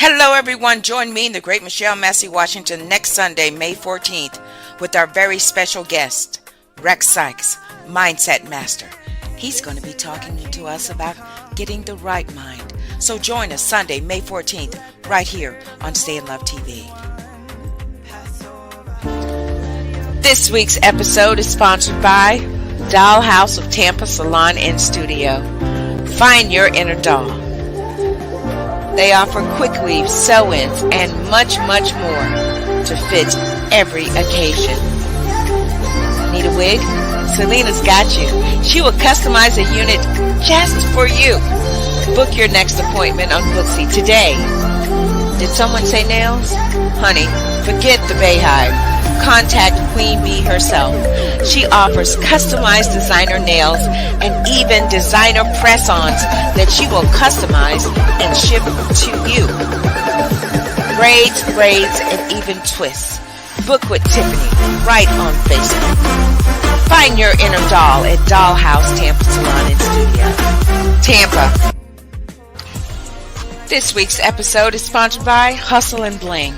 Hello, everyone. Join me and the great Michelle Massey Washington next Sunday, May 14th, with our very special guest, Rex Sykes, Mindset Master. He's going to be talking to us about getting the right mind. So join us Sunday, May 14th, right here on Stay in Love TV. This week's episode is sponsored by Dollhouse of Tampa Salon and Studio. Find your inner doll. They offer quick weave, sew-ins, and much, much more to fit every occasion. Need a wig? Selena's got you. She will customize a unit just for you. Book your next appointment on Booksy today. Did someone say nails? Honey, forget the Bayhive. Contact Queen Bee herself. She offers customized designer nails and even designer press-ons that she will customize and ship to you. Braids, and even twists. Book with Tiffany right on Facebook. Find your inner doll at Dollhouse Tampa Salon and Studio. Tampa. This week's episode is sponsored by Hustle and Bling.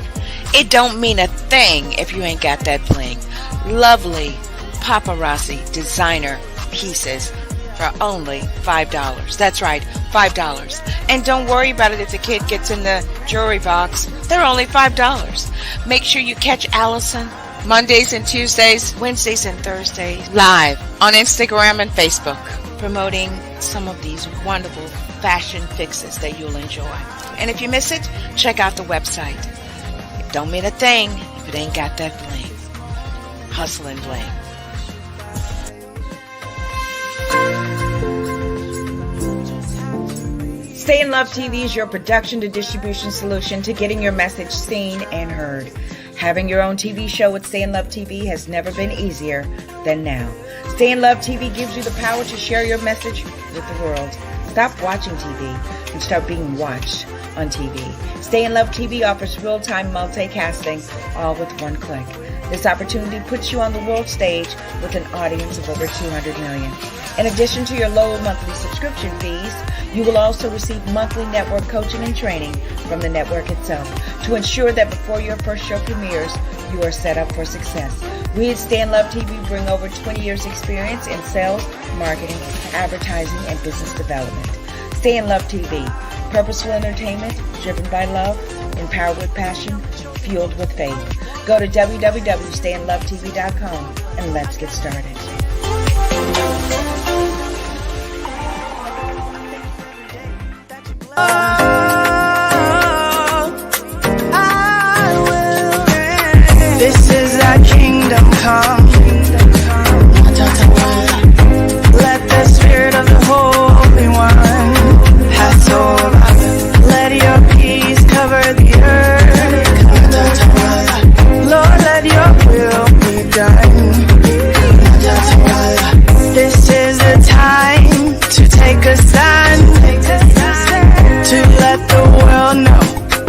It don't mean a thing if you ain't got that bling. Lovely paparazzi designer pieces for only $5. That's right, $5. And don't worry about it if the kid gets in the jewelry box. They're only $5. Make sure you catch Allison Mondays and Tuesdays, Wednesdays and Thursdays live on Instagram and Facebook, promoting some of these wonderful fashion fixes that you'll enjoy. And if you miss it, check out the website. Don't mean a thing if it ain't got that bling. Hustle and Bling. Stay in Love TV is your production to distribution solution to getting your message seen and heard. Having your own TV show with Stay in Love TV has never been easier than now. Stay in Love TV gives you the power to share your message with the world. Stop watching TV and start being watched on TV. Stay in Love TV offers real-time multicasting, all with one click. This opportunity puts you on the world stage with an audience of over 200 million. In addition to your low monthly subscription fees, you will also receive monthly network coaching and training from the network itself to ensure that before your first show premieres, you are set up for success. We at Stay in Love TV bring over 20 years experience in sales, marketing, advertising, and business development. Stay in Love TV. Purposeful entertainment, driven by love, empowered with passion, fueled with faith. Go to www.stayinlovetv.com and let's get started. This is our kingdom come. Let the spirit of the Holy One pass over. Let your peace cover the earth. Lord, let your will be done. This is the time to take a stand, to let the world know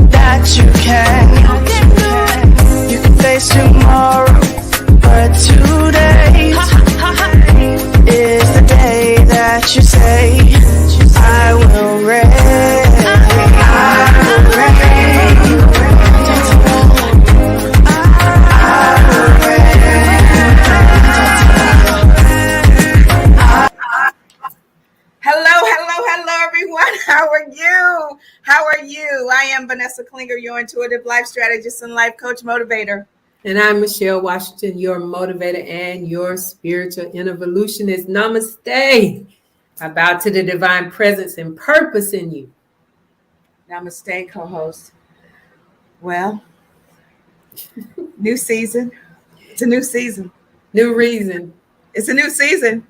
that you can. You can face tomorrow, but today is the day that you say, I will reign. I will reign. Hello, everyone. How are you? How are you? I am Vanessa Klinger, your intuitive life strategist and life coach motivator. And I'm Michelle Washington, your motivator and your spiritual evolutionist. Namaste. I bow to the divine presence and purpose in you. Namaste, co-host. Well, new season. It's a new season. New reason. It's a new season.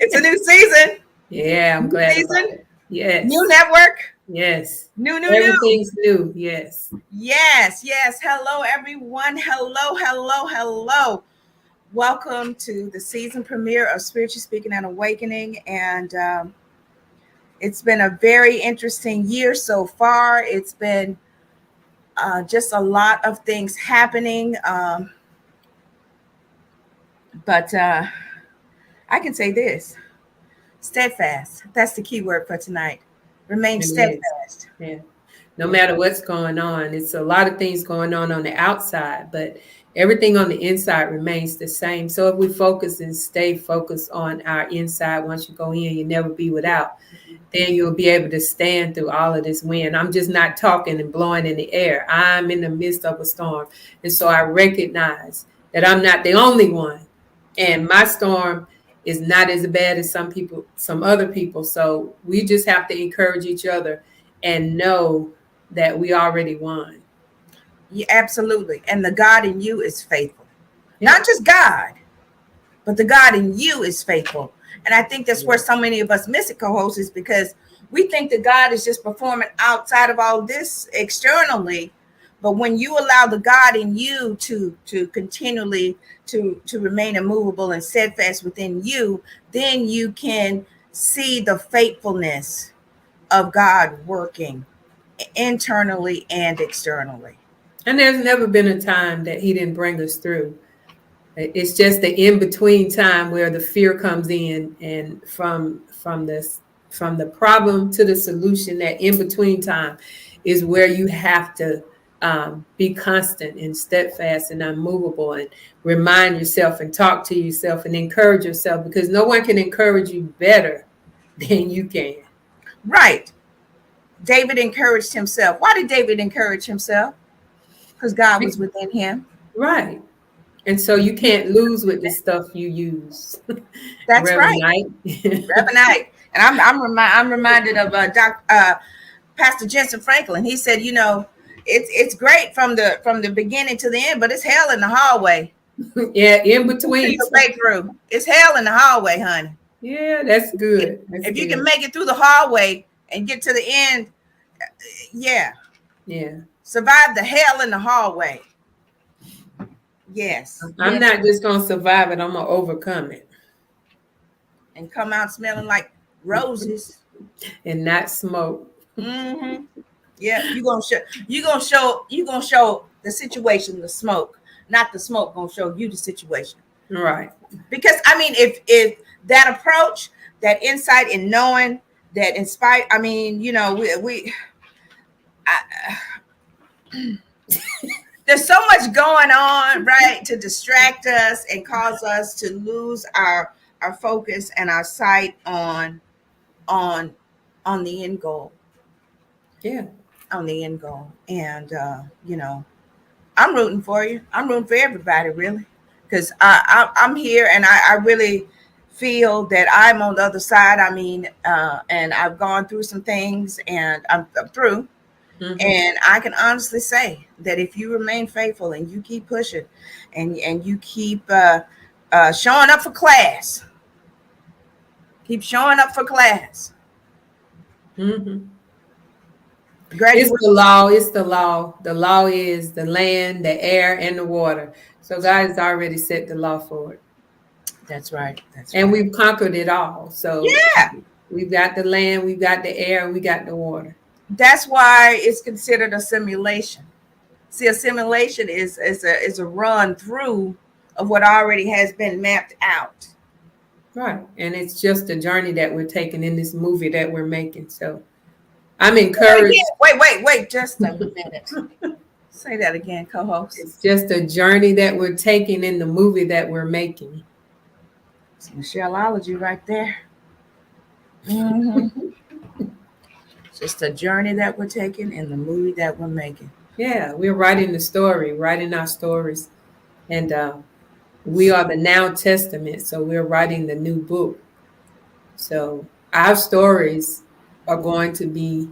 It's a new season. Yeah, I'm glad. Season. Yes. New network. Yes. New. Everything's new. Yes. Yes. Hello, everyone. Hello. Welcome to the season premiere of Spiritually Speaking and Awakening. And it's been a very interesting year so far. It's been just a lot of things happening. But I can say this. Steadfast. That's the key word for tonight. Remain steadfast. Yeah. no matter what's going on. It's a lot of things going on the outside, but everything on the inside remains the same. So if we focus and stay focused on our inside, once you go in, you never be without, then you'll be able to stand through all of this wind. I'm just not talking and blowing in the air. I'm in the midst of a storm. And so I recognize that I'm not the only one. And my storm is not as bad as some other people. So we just have to encourage each other and know that we already won. Yeah, absolutely. And the God in you is faithful. Yeah. Not just God, but the God in you is faithful. And I think that's where so many of us miss it, co-hosts, is because we think that God is just performing outside of all this externally. But when you allow the God in you to continually to remain immovable and steadfast within you, then you can see the faithfulness of God working internally and externally. And there's never been a time that he didn't bring us through. It's just the in-between time where the fear comes in, and from the problem to the solution, that in-between time is where you have to be constant and steadfast and unmovable, and remind yourself and talk to yourself and encourage yourself, because no one can encourage you better than you can. Right. David encouraged himself. Why did David encourage himself? Because God was within him. Right. And so you can't lose with the stuff you use. That's Reverend right. Knight. Reverend Knight. And I'm reminded of Pastor Jensen Franklin. He said, you know, it's great from the beginning to the end, but it's hell in the hallway. Yeah, in between. Breakthrough. It's hell in the hallway, honey. Yeah, that's good. If you can make it through the hallway and get to the end, yeah. Survive the hell in the hallway. Yes. I'm not just going to survive it. I'm going to overcome it. And come out smelling like roses. And not smoke. Mm-hmm. Yeah, you're gonna show the situation, the smoke, not the smoke gonna show you the situation. Right. Because I mean, if that approach, that insight in knowing that inspire, I mean, you know, there's so much going on, right, to distract us and cause us to lose our focus and our sight on the end goal. Yeah. On the end goal. And you know, I'm rooting for you. I'm rooting for everybody, really, because I'm here, and I really feel that I'm on the other side. I mean, and I've gone through some things, and I'm through. Mm-hmm. And I can honestly say that if you remain faithful and you keep pushing, and you keep showing up for class, keep showing up for class. Mm-hmm. It's the law. It's the law. The law is the land, the air, and the water. So God has already set the law for it. That's right. And we've conquered it all. So yeah, we've got the land, we've got the air, and we got the water. That's why it's considered a simulation. See, a simulation is a run through of what already has been mapped out. Right. And it's just a journey that we're taking in this movie that we're making. So I'm encouraged. Wait, just a minute. Say that again, co-host. It's just a journey that we're taking in the movie that we're making. It's Michelleology right there. Mm-hmm. Just a journey that we're taking in the movie that we're making. Yeah, we're writing the story, writing our stories. And we are the Now Testament, so we're writing the new book. So our stories are going to be,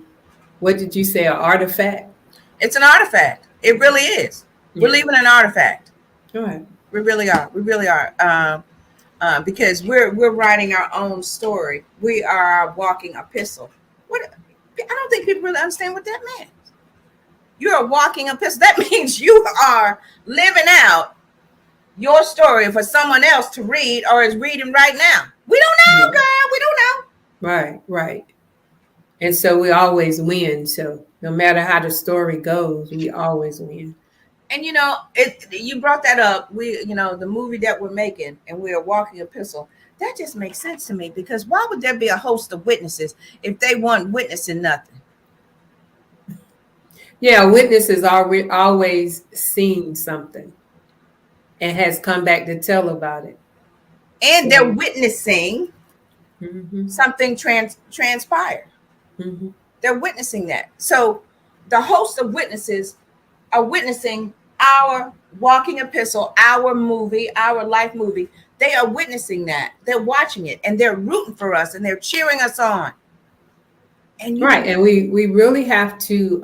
what did you say, an artifact? It's an artifact. It really is. Yeah. We're leaving an artifact. All right. We really are. We really are. Because we're writing our own story. We are a walking epistle. I don't think people really understand what that means. You're a walking epistle. That means you are living out your story for someone else to read, or is reading right now. We don't know, girl. We don't know. Right. And so we always win. So no matter how the story goes, we always win. And you know, you brought that up. The movie that we're making, and we're a walking epistle. That just makes sense to me, because why would there be a host of witnesses if they weren't witnessing nothing? Yeah, a witness has always seen something and has come back to tell about it. And they're So, witnessing hmm something transpired. hmm They're witnessing that. So the host of witnesses are witnessing our walking epistle, our movie, our life movie. They are witnessing that. They're watching it and they're rooting for us and they're cheering us on. And you right. know, And we really have to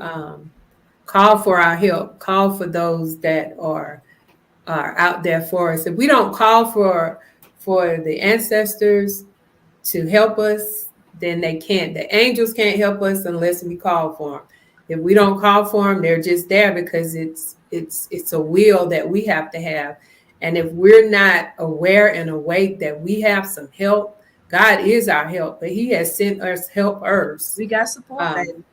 call for our help, call for those that are out there for us. If we don't call for the ancestors to help us, then they can't. The angels can't help us unless we call for them. If we don't call for them, they're just there because it's a will that we have to have. And if we're not aware and awake that we have some help, God is our help, but He has sent us helpers. we got support, Um, baby.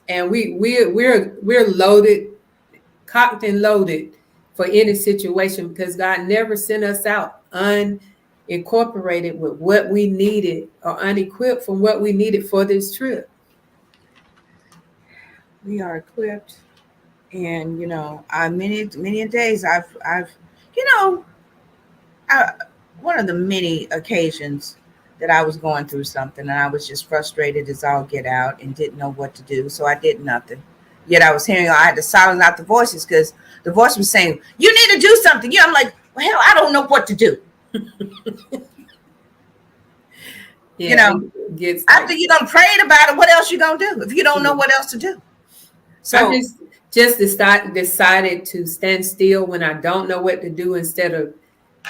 and we're loaded, cocked and loaded for any situation because God never sent us out unincorporated with what we needed or unequipped from what we needed for this trip. We are equipped. And I many days I've you know, I, one of the many occasions that I was going through something and I was just frustrated as all get out and didn't know what to do. So I did nothing. Yet I was hearing, I had to silence out the voices because the voice was saying, "You need to do something." I'm like, well, hell, I don't know what to do. Yeah, it gets After like you done prayed about it, what else you gonna do if you don't know yeah. what else to do? I So just decided to stand still when I don't know what to do instead of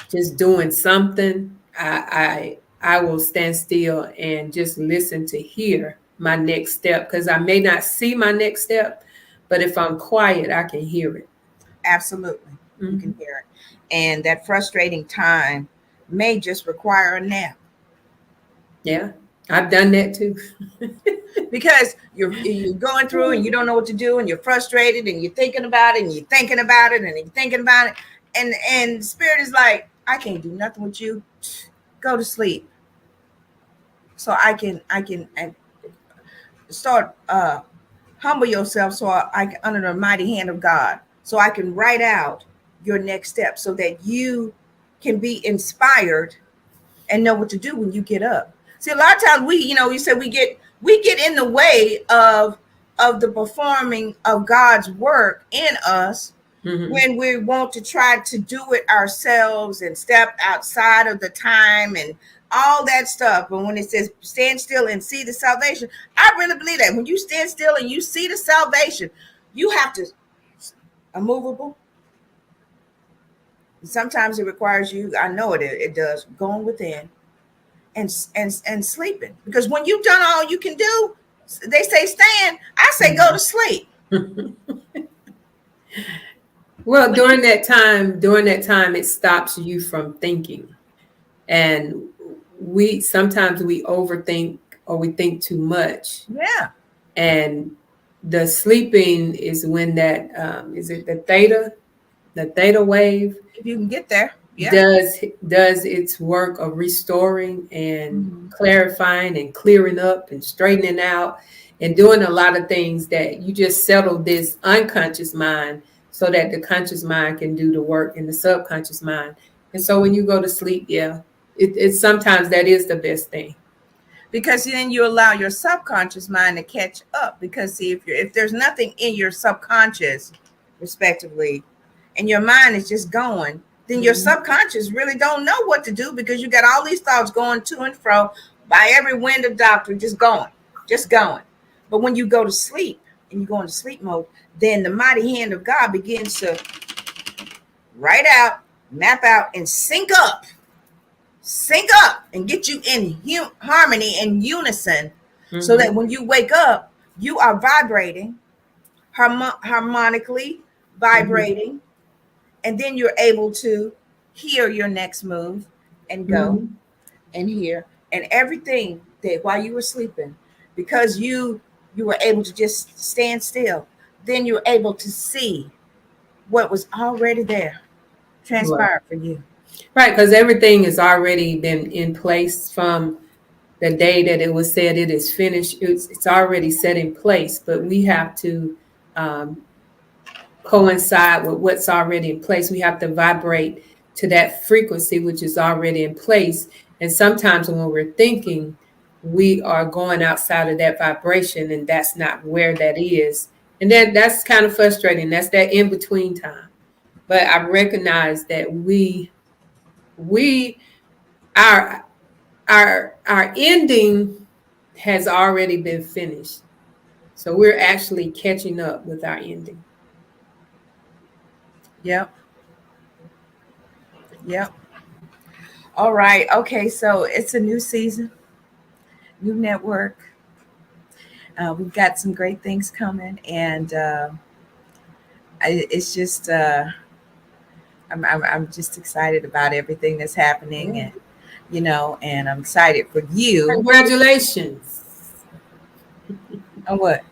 just doing something. I will stand still and just listen to hear my next step because I may not see my next step, but if I'm quiet, I can hear it. absolutely, you can Hmm. hear it, and that frustrating time may just require a nap. Yeah, I've done that too. Because you're going through and you don't know what to do and you're frustrated and you're thinking about it and you're thinking about it and you're thinking about it and spirit is like, I can't do nothing with you. Go to sleep so I can and start humble yourself so I can under the mighty hand of God so I can write out your next step so that you can be inspired and know what to do when you get up. See, a lot of times you said we get in the way of the performing of God's work in us Hmm. when we want to try to do it ourselves and step outside of the time and all that stuff. But when it says stand still and see the salvation, I really believe that when you stand still and you see the salvation, you have to immovable. Sometimes it requires you, I know it does, going within and sleeping, because when you've done all you can do, they say stand, I say go to sleep. Well, When you during that time, it stops you from thinking. And we sometimes we overthink or we think too much. Yeah, And the sleeping is when that is it the theta wave if you can get there, yeah. does its work of restoring and Mhm. clarifying and clearing up and straightening out and doing a lot of things that you just settle this unconscious mind so that the conscious mind can do the work in the subconscious mind. And so when you go to sleep, yeah, it's sometimes that is the best thing. Because then you allow your subconscious mind to catch up, because see, if there's nothing in your subconscious respectively and your mind is just going, then your Mhm. subconscious really don't know what to do, because you got all these thoughts going to and fro by every wind of doctrine, just going. But when you go to sleep and you go into sleep mode, then the mighty hand of God begins to write out, map out, and sync up and get you in harmony and unison, so that Mhm. when you wake up you are vibrating, harmonically Mhm. vibrating, and then you're able to hear your next move and go Mhm. and hear and everything that while you were sleeping, because you were able to just stand still, then you're able to see what was already there Right. transpire for you. Right, because everything has already been in place from the day that it was said it is finished. It's already set in place, but we have to coincide with what's already in place. We have to vibrate to that frequency which is already in place. And sometimes when we're thinking, we are going outside of that vibration, and that's not where that is. And that's kind of frustrating. That's that in between time. But I recognize that we our our ending has already been finished. So we're actually catching up with our ending. Yep. Yep. All right. Okay. So it's a new season, new network. We've got some great things coming, and it's just I'm just excited about everything that's happening, Yeah. and and I'm excited for you. Congratulations On what?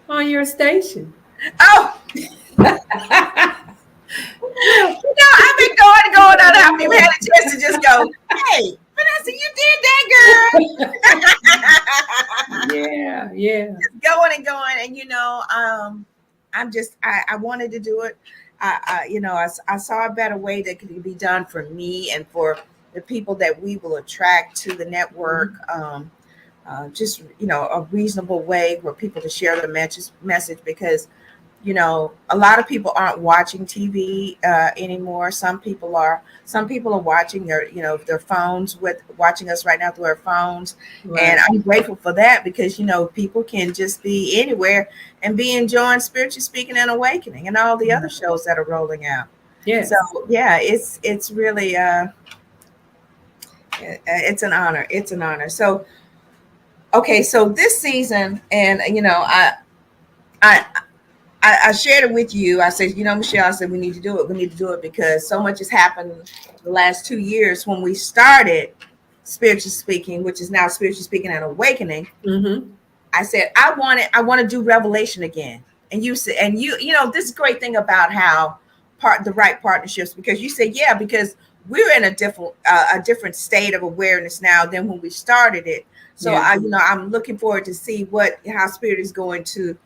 on your station. Oh, I've been going. I haven't even had a chance to just go, hey, Vanessa, you did that, girl. Yeah, yeah. Just going and going. And, I wanted to do it. I saw a better way that could be done for me and for the people that we will attract to the network. Just, a reasonable way for people to share the message because a lot of people aren't watching TV anymore. Some people are. Some people are watching their phones with watching us right now through their phones, and Right. I'm grateful for that because people can just be anywhere and be enjoying spiritually speaking and awakening and all the other shows that are rolling out. So Yes. yeah, it's really it's an honor. It's an honor. So okay, so this season, and I I shared it with you. I said, Michelle, I said, we need to do it. We need to do it because so much has happened the last 2 years when we started spiritually speaking, which is now spiritually speaking and awakening. Mm-hmm. I said, I want to do revelation again. And you said, and this great thing about how the right partnerships, because you said, yeah, because we're in a different state of awareness now than when we started it. So Yeah. I'm looking forward to see how Spirit is going to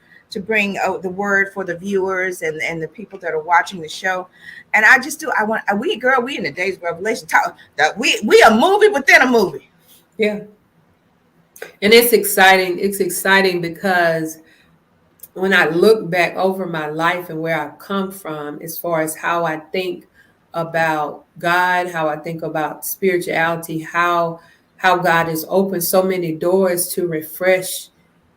bring the word for the viewers and the people that are watching the show. And I just do. We in the days of revelation talk that we a movie within a movie. Yeah. And it's exciting. It's exciting because when I look back over my life and where I've come from, as far as how I think about God, how I think about spirituality, how God has opened so many doors to refresh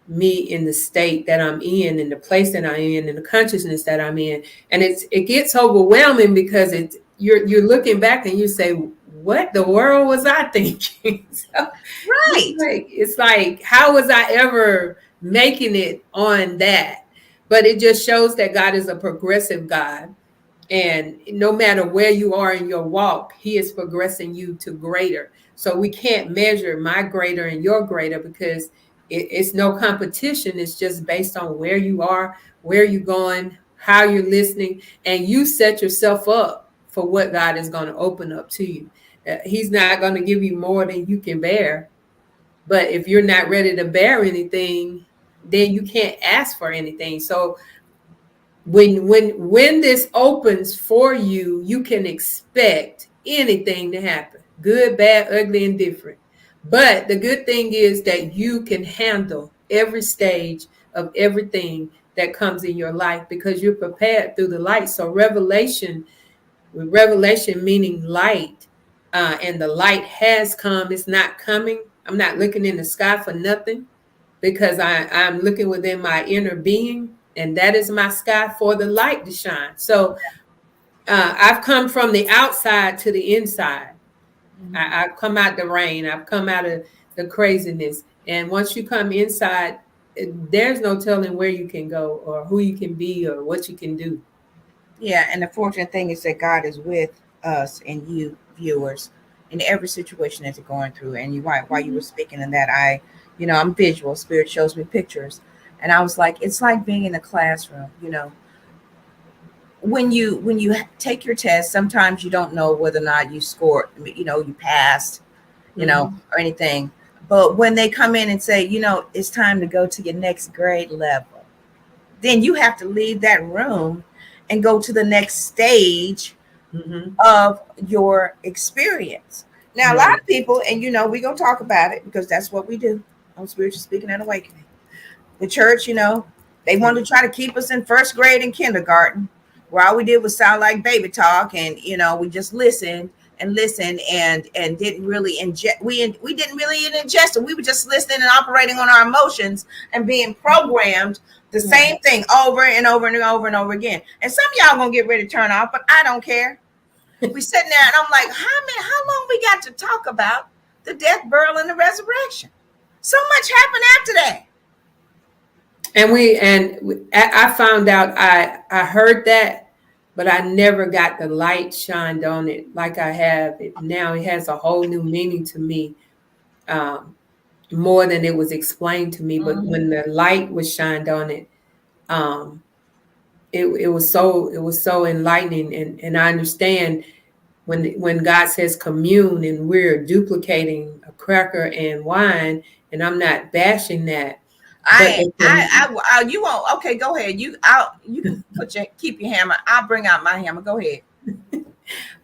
me in the state that I'm in the place that I'm in the consciousness that I'm in. And it gets overwhelming because you're looking back and you say, what the world was I thinking? So Right. it's like, how was I ever making it on that? But it just shows that God is a progressive God. And no matter where you are in your walk, he is progressing you to greater. So we can't measure my greater and your greater because it's no competition. It's just based on where you are, where you're going, how you're listening, and you set yourself up for what God is going to open up to you. He's not going to give you more than you can bear. But if you're not ready to bear anything, then you can't ask for anything. So when this opens for you, you can expect anything to happen, good, bad, ugly, and different. But the good thing is that you can handle every stage of everything that comes in your life because you're prepared through the light. So revelation meaning light, and the light has come. It's not coming. I'm not looking in the sky for nothing because I'm looking within my inner being, and that is my sky for the light to shine. So I've come from the outside to the inside. I've come out the rain. I've come out of the craziness. And once you come inside, there's no telling where you can go or who you can be or what you can do. Yeah, and the fortunate thing is that God is with us and you viewers in every situation that you're going through. And you right while you were speaking in that, I'm visual. Spirit shows me pictures, and I was like, it's like being in a classroom. When you take your test, sometimes you don't know whether or not you scored. You passed, or anything. But when they come in and say, it's time to go to your next grade level, then you have to leave that room and go to the next stage of your experience. Now, a lot Right. of people, and we're going to talk about it because that's what we do on Spiritual Speaking and Awakening. The church, they wanted to try to keep us in first grade and kindergarten, where all we did was sound like baby talk, and we just listened and listened and didn't really ingest. We didn't really ingest it. We were just listening and operating on our emotions and being programmed the same thing over and over and over and over again. And some of y'all gonna get ready to turn off, but I don't care. We sitting there and I'm like, how long we got to talk about the death, burial, and the resurrection? So much happened after that. I found out I heard that, but I never got the light shined on it like I have it now. It has a whole new meaning to me, more than it was explained to me. But when the light was shined on it, um, it was so enlightening, and I understand when God says commune and we're duplicating a cracker and wine, and I'm not bashing that, but You won't. Okay, go ahead. You can keep your hammer. I'll bring out my hammer. Go ahead.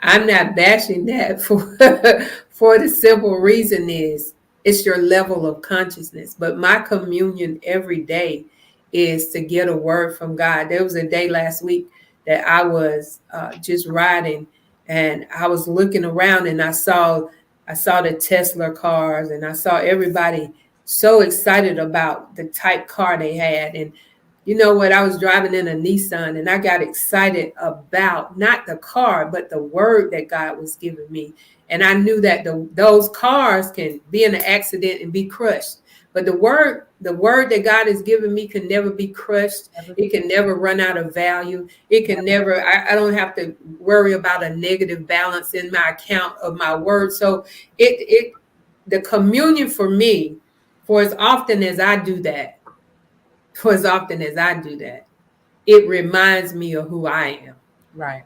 I'm not bashing that for the simple reason is it's your level of consciousness. But my communion every day is to get a word from God. There was a day last week that I was just riding, and I was looking around, and I saw the Tesla cars, and I saw everybody so excited about the type car they had. And you know what? I was driving in a Nissan, and I got excited about not the car, but the word that God was giving me. And I knew that those cars can be in an accident and be crushed. But the word that God has given me can never be crushed. It can never run out of value. It can never, I don't have to worry about a negative balance in my account of my word. So the communion for me, for as often as I do that, it reminds me of who I am. Right.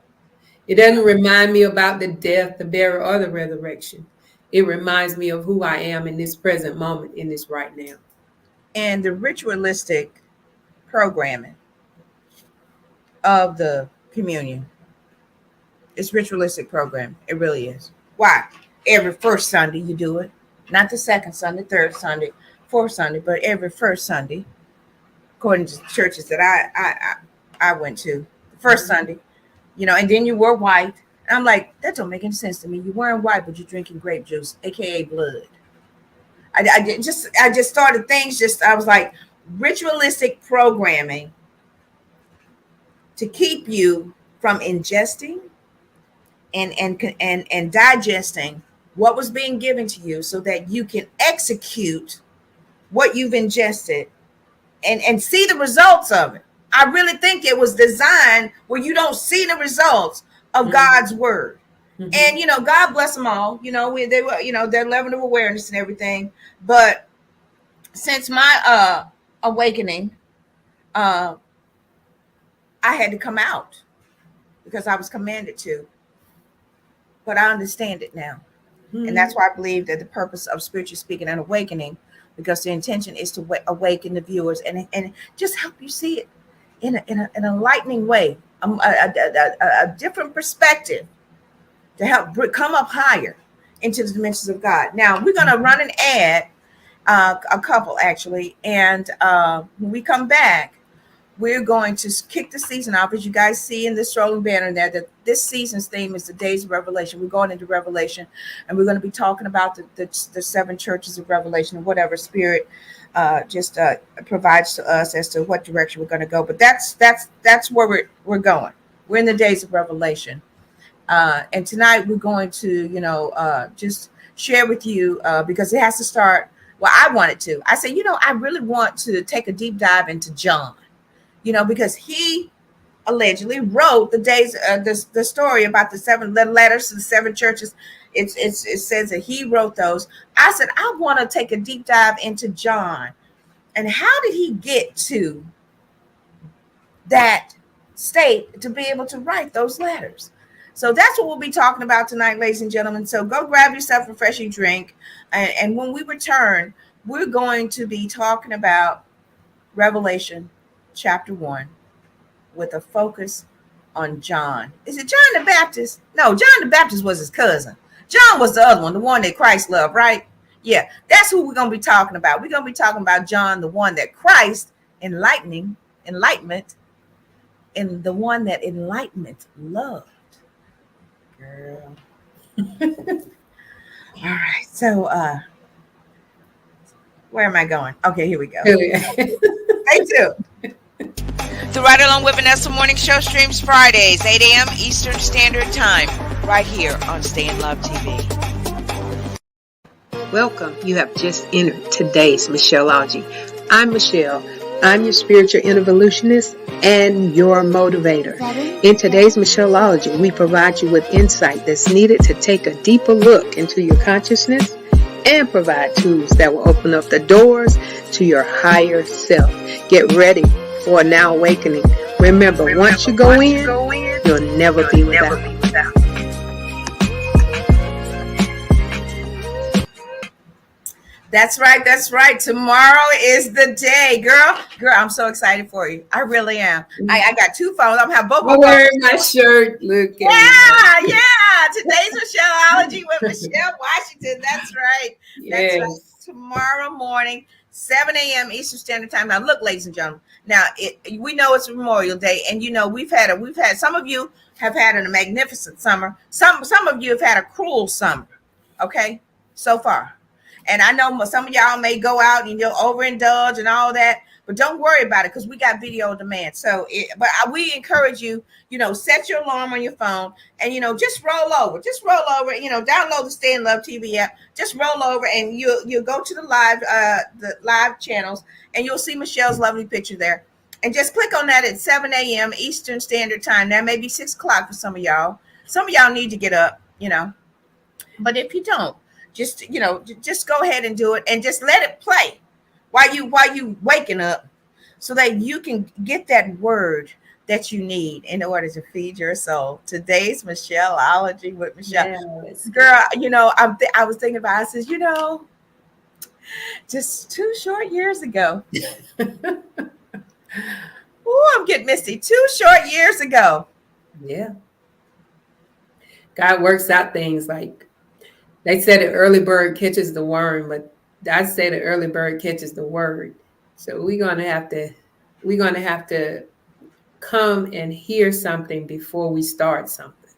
It doesn't remind me about the death, the burial, or the resurrection. It reminds me of who I am in this present moment, in this right now. And the ritualistic programming of the communion is ritualistic program. It really is. Why? Every first Sunday you do it. Not the second Sunday, third Sunday, fourth Sunday, but every first Sunday, according to the churches that I went to. The first Sunday, and then you wore white. And I'm like, that don't make any sense to me. You're wearing white, but you're drinking grape juice, aka blood. I just started things. I was like, ritualistic programming to keep you from ingesting and digesting what was being given to you, so that you can execute what you've ingested and see the results of it. I really think it was designed where you don't see the results of God's word. And God bless them all. They were, their level of awareness and everything. But since my awakening, I had to come out because I was commanded to. But I understand it now. And that's why I believe that the purpose of Spiritual Speaking and Awakening, because the intention is to awaken the viewers and just help you see it in an enlightening way, a different perspective, to help come up higher into the dimensions of God. Now, we're going to run an ad, a couple actually, and when we come back, we're going to kick the season off. As you guys see in this strolling banner there, that this season's theme is the days of Revelation. We're going into Revelation, and we're going to be talking about the seven churches of Revelation and whatever Spirit just provides to us as to what direction we're going to go. But that's where we're going. We're in the days of Revelation, and tonight we're going to just share with you because it has to start. Well, I wanted to. I said, I really want to take a deep dive into John. Because he allegedly wrote the story about the seven letters to the seven churches. It says that he wrote those. I said, I want to take a deep dive into John and how did he get to that state to be able to write those letters. So that's what we'll be talking about tonight, ladies and gentlemen. So go grab yourself a refreshing drink. And when we return, we're going to be talking about Revelation chapter 1 with a focus on John. Is it John the Baptist? No, John the Baptist was his cousin. John was the other one, the one that Christ loved, right? Yeah, that's who we're going to be talking about. We're going to be talking about John, the one that Christ enlightenment, and the one that enlightenment loved. Girl. All right. So where am I going? Okay, here we go. Stay tuned. The Ride Along with Vanessa Morning Show streams Fridays, 8 a.m. Eastern Standard Time, right here on Stay in Love TV. Welcome. You have just entered today's Michelleology. I'm Michelle. I'm your spiritual evolutionist and your motivator. In today's Michelleology, we provide you with insight that's needed to take a deeper look into your consciousness and provide tools that will open up the doors to your higher self. Get ready for a now awakening. Remember, once you go in, you'll never be without. That's right. That's right. Tomorrow is the day, girl. Girl, I'm so excited for you. I really am. I got two phones. I'm gonna have both. I'm wearing my shirt. Look at yeah. Today's Michelleology with Michelle Washington. That's right. Yes. That's right. Tomorrow morning, 7 a.m. Eastern Standard Time. Now, look, ladies and gentlemen. Now, we know it's Memorial Day, and you know we've had some of you have had a magnificent summer. Some of you have had a cruel summer. Okay, so far. And I know some of y'all may go out and you'll overindulge and all that, but don't worry about it because we got video on demand. So, we encourage you, set your alarm on your phone and, just roll over, download the Stay in Love TV app, just roll over and you'll go to the live channels and you'll see Michelle's lovely picture there. And just click on that at 7 a.m. Eastern Standard Time. That may be 6 o'clock for some of y'all. Some of y'all need to get up, but if you don't, just go ahead and do it and just let it play while you waking up so that you can get that word that you need in order to feed your soul. Today's Michelleology with Michelle. Yes. Girl, I was thinking about it. I says, just 2 short years ago. Ooh, I'm getting misty. 2 short years ago. Yeah. God works out things like they said the early bird catches the worm, but I say the early bird catches the word. So we're gonna have to come and hear something before we start something.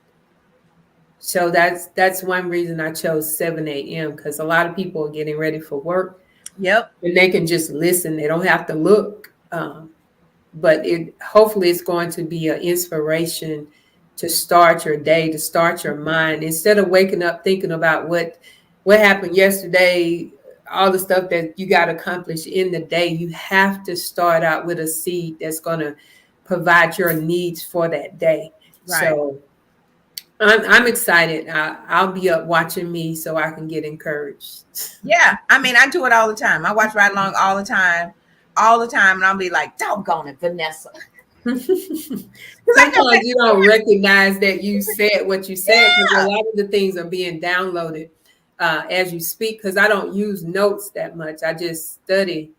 So that's one reason I chose 7 a.m. because a lot of people are getting ready for work. Yep. And they can just listen. They don't have to look. But hopefully it's going to be an inspiration to start your day, to start your mind, instead of waking up thinking about what happened yesterday, all the stuff that you got accomplished in the day. You have to start out with a seed that's going to provide your needs for that day. Right. So I'm excited. I'll be up watching me so I can get encouraged. Yeah. I mean, I do it all the time. I watch Ride Along all the time. And I'll be like, doggone it, Vanessa. Sometimes you don't recognize that you said what you said because a lot of the things are being downloaded as you speak, because I don't use notes that much. I just study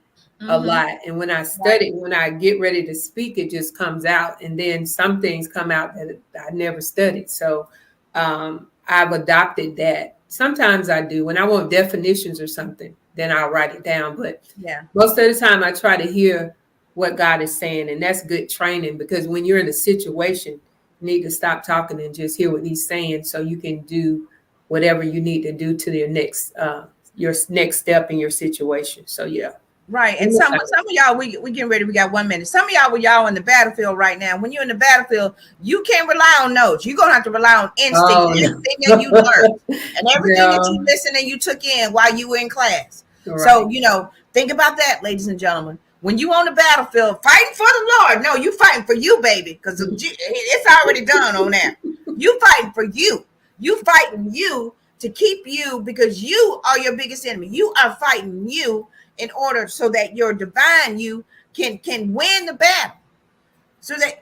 a lot. And when I study, when I get ready to speak, it just comes out. And then some things come out that I never studied. So I've adopted that. Sometimes I do. When I want definitions or something, then I'll write it down. But most of the time I try to hear what God is saying. And that's good training, because when you're in a situation, you need to stop talking and just hear what he's saying so you can do whatever you need to do to your next step in your situation. So, yeah. Right. And some of y'all, we getting ready. We got 1 minute. Some of y'all in the battlefield right now. When you're in the battlefield, you can't rely on notes. You're going to have to rely on instinct, everything that you learned and everything that you listened and you took in while you were in class. Right. So, think about that, ladies and gentlemen. When you on the battlefield fighting for the Lord, no, you fighting for you, baby, because it's already done on that. You fighting for you. You fighting you to keep you, because you are your biggest enemy. You are fighting you in order so that your divine you can win the battle.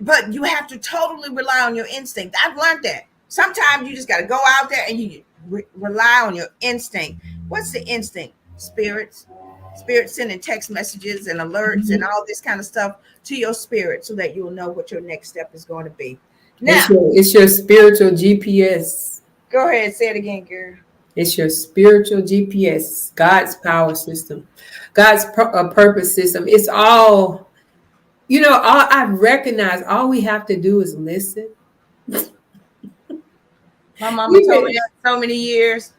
But you have to totally rely on your instinct. I've learned that. Sometimes you just got to go out there and you rely on your instinct. What's the instinct? Spirit sending text messages and alerts and all this kind of stuff to your spirit so that you'll know what your next step is going to be. Now, It's your spiritual GPS. go ahead, say it again, girl. It's your spiritual GPS, God's power system, God's purpose system. It's all, all I recognize, all we have to do is listen. My mama We've told me been, that so many years.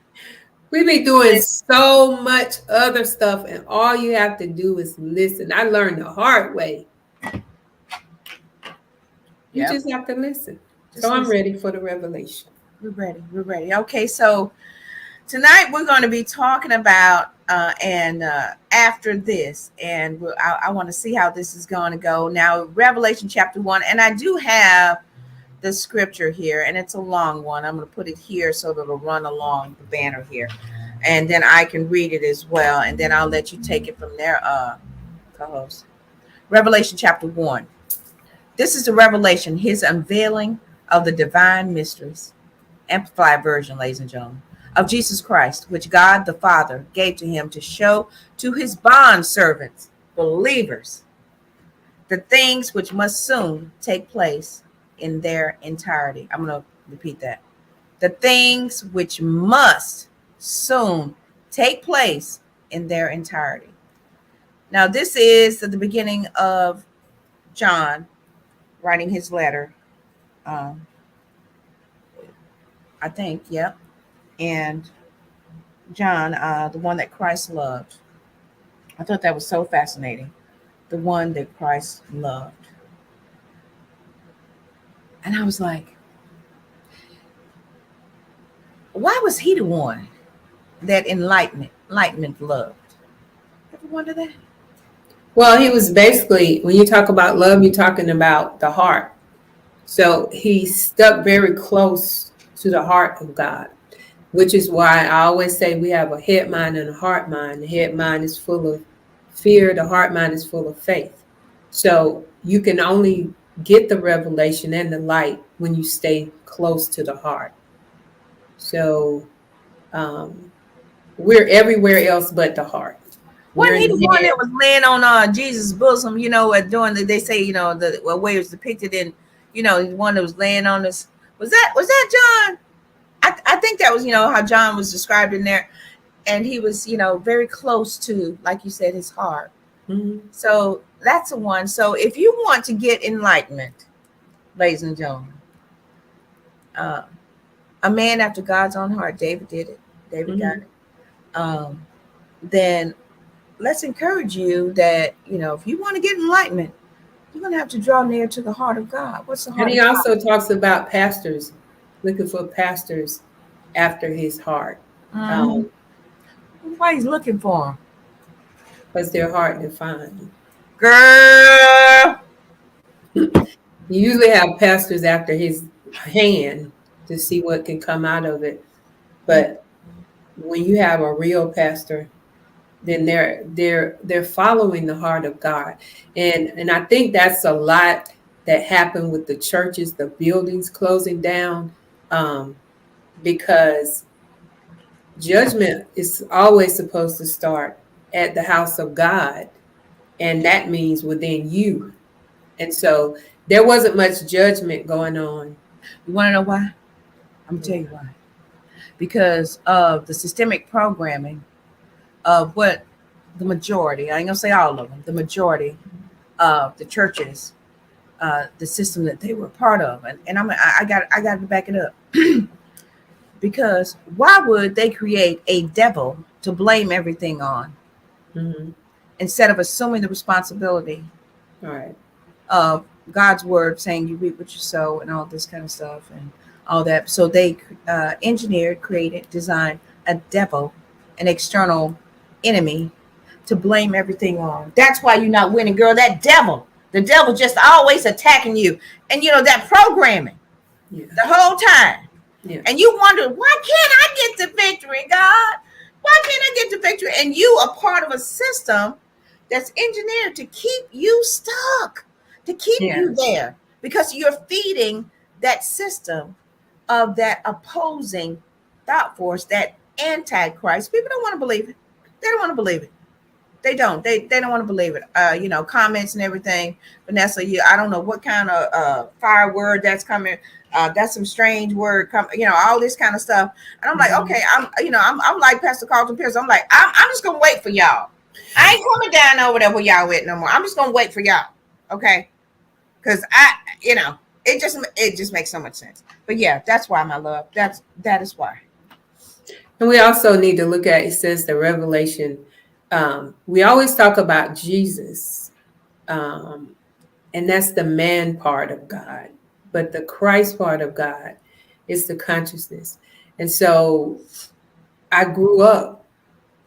we be doing so much other stuff, and all you have to do is listen. I learned the hard way. You Yep. just have to listen. Just So I'm listen. ready for the revelation. We're ready. We're ready. Okay, so tonight we're going to be talking about and after this, and I want to see how this is going to go. Now, Revelation chapter 1, and I do have the scripture here, and it's a long one. I'm going to put it here so that it'll run along the banner here, and then I can read it as well, and then I'll let you take it from there, co-host. Revelation chapter 1. This is the revelation, his unveiling of the divine mysteries, Amplified version, ladies and gentlemen, of Jesus Christ, which God the Father gave to him to show to his bond servants, believers, the things which must soon take place in their entirety. I'm going to repeat that. The things which must soon take place in their entirety. Now, this is at the beginning of John writing his letter. I think, yep. And John, the one that Christ loved. I thought that was so fascinating. The one that Christ loved. And I was like, why was he the one that enlightenment loved? Ever wonder that? Well, he was basically, when you talk about love, you're talking about the heart. So he stuck very close to the heart of God, which is why I always say we have a head mind and a heart mind. The head mind is full of fear. The heart mind is full of faith. So you can only get the revelation and the light when you stay close to the heart. So we're everywhere else but the heart. We're Wasn't in he the the one head. that was laying on Jesus' bosom? During they say the way it was depicted in the one that was laying on this. Was that John? I think that was how John was described in there, and he was very close to, like you said, his heart. Mm-hmm. So that's the one. So if you want to get enlightenment, ladies and gentlemen, a man after God's own heart, David did it. David got it. Then let's encourage you that if you want to get enlightenment, you're going to have to draw near to the heart of God. What's the And heart he of God? also talks about pastors, looking for pastors after his heart, Mhm. Why he's looking for him? because they're hard to find. Girl. You usually have pastors after his hand to see what can come out of it. But when you have a real pastor, then they're following the heart of God. And I think that's a lot that happened with the churches, the buildings closing down, because judgment is always supposed to start at the house of God, and that means within you. And so there wasn't much judgment going on. You want to know why? I'm going to tell you why. Because of the systemic programming of what the majority, I ain't going to say all of them, the majority of the churches, the system that they were part of. And I got to back it up. Because why would they create a devil to blame everything on Mm-hmm. instead of assuming the responsibility All right. of God's word saying you reap what you sow and all this kind of stuff and all that? So they engineered, created, designed a devil, an external enemy to blame everything on. That's why you're not winning, girl. The devil just always attacking you. And that programming Yeah. the whole time. Yeah. And you wonder, why can't I get the victory, God? Why can't I get the victory? And you are part of a system that's engineered to keep you stuck, to keep Yeah. you there, because you're feeding that system of that opposing thought force, that antichrist. People don't want to believe it. They don't want to believe it. They don't. They don't want to believe it. Comments and everything. Vanessa, I don't know what kind of fire word that's coming. That's some strange word. All this kind of stuff. And I'm like, okay, I'm like Pastor Carlton Pierce. I'm like, I'm just gonna wait for y'all. I ain't coming down over there where y'all at no more. I'm just gonna wait for y'all. Okay, because it just makes so much sense. But yeah, that's why, my love. That is why. And we also need to look at, it says the revelation. We always talk about Jesus, and that's the man part of God. But the Christ part of God is the consciousness. And so I grew up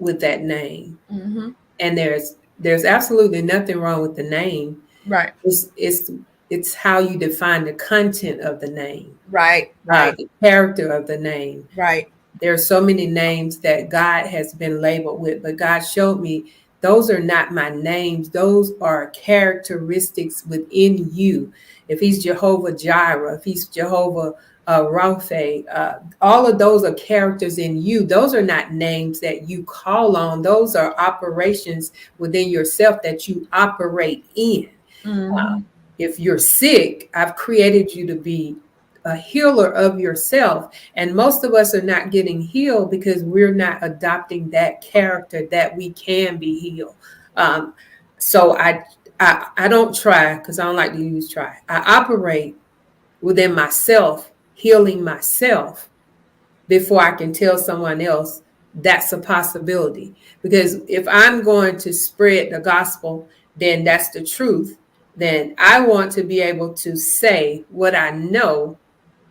with that name. Mm-hmm. And there's absolutely nothing wrong with the name. Right. It's how you define the content of the name. Right. The character of the name. Right. There are so many names that God has been labeled with, but God showed me those are not my names. Those are characteristics within you. If he's Jehovah Jireh, if he's Jehovah Rapha, all of those are characters in you. Those are not names that you call on. Those are operations within yourself that you operate in. Mm-hmm. If you're sick, I've created you to be a healer of yourself. And most of us are not getting healed because we're not adopting that character that we can be healed. So I don't try, because I don't like to use try. I operate within myself, healing myself before I can tell someone else that's a possibility. Because if I'm going to spread the gospel, then that's the truth. Then I want to be able to say what I know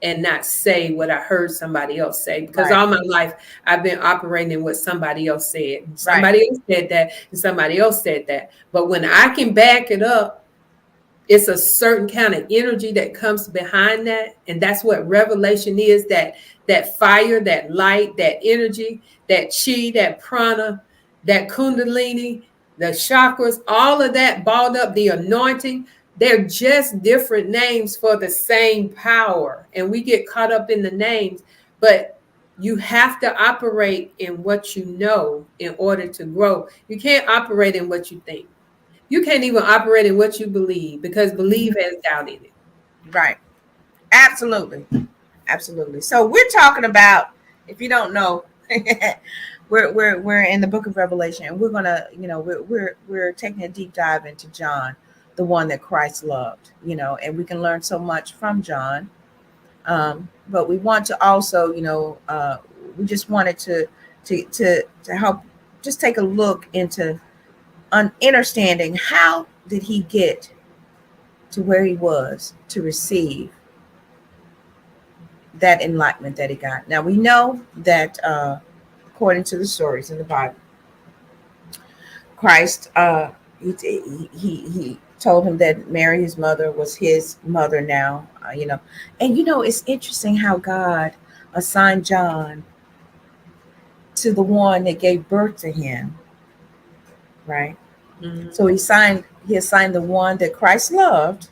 and not say what I heard somebody else say, because all my life I've been operating in what somebody else said. Somebody else said that, and somebody else said that. But when I can back it up, it's a certain kind of energy that comes behind that. And that's what revelation is, that fire, that light, that energy, that chi, that prana, that kundalini, the chakras, all of that balled up, the anointing. They're just different names for the same power. And we get caught up in the names, but you have to operate in what you know in order to grow. You can't operate in what you think. You can't even operate in what you believe, because believe has doubt in it. Right. Absolutely. Absolutely. So we're talking about, if you don't know, we're in the book of Revelation, and we're gonna, we're taking a deep dive into John, the one that Christ loved, and we can learn so much from John. But we want to also, we just wanted to help just take a look into understanding how did he get to where he was to receive that enlightenment that he got. Now we know that according to the stories in the Bible, Christ he told him that Mary, his mother, was his mother now, and it's interesting how God assigned John to the one that gave birth to him, right? Mm-hmm. So he assigned the one that Christ loved,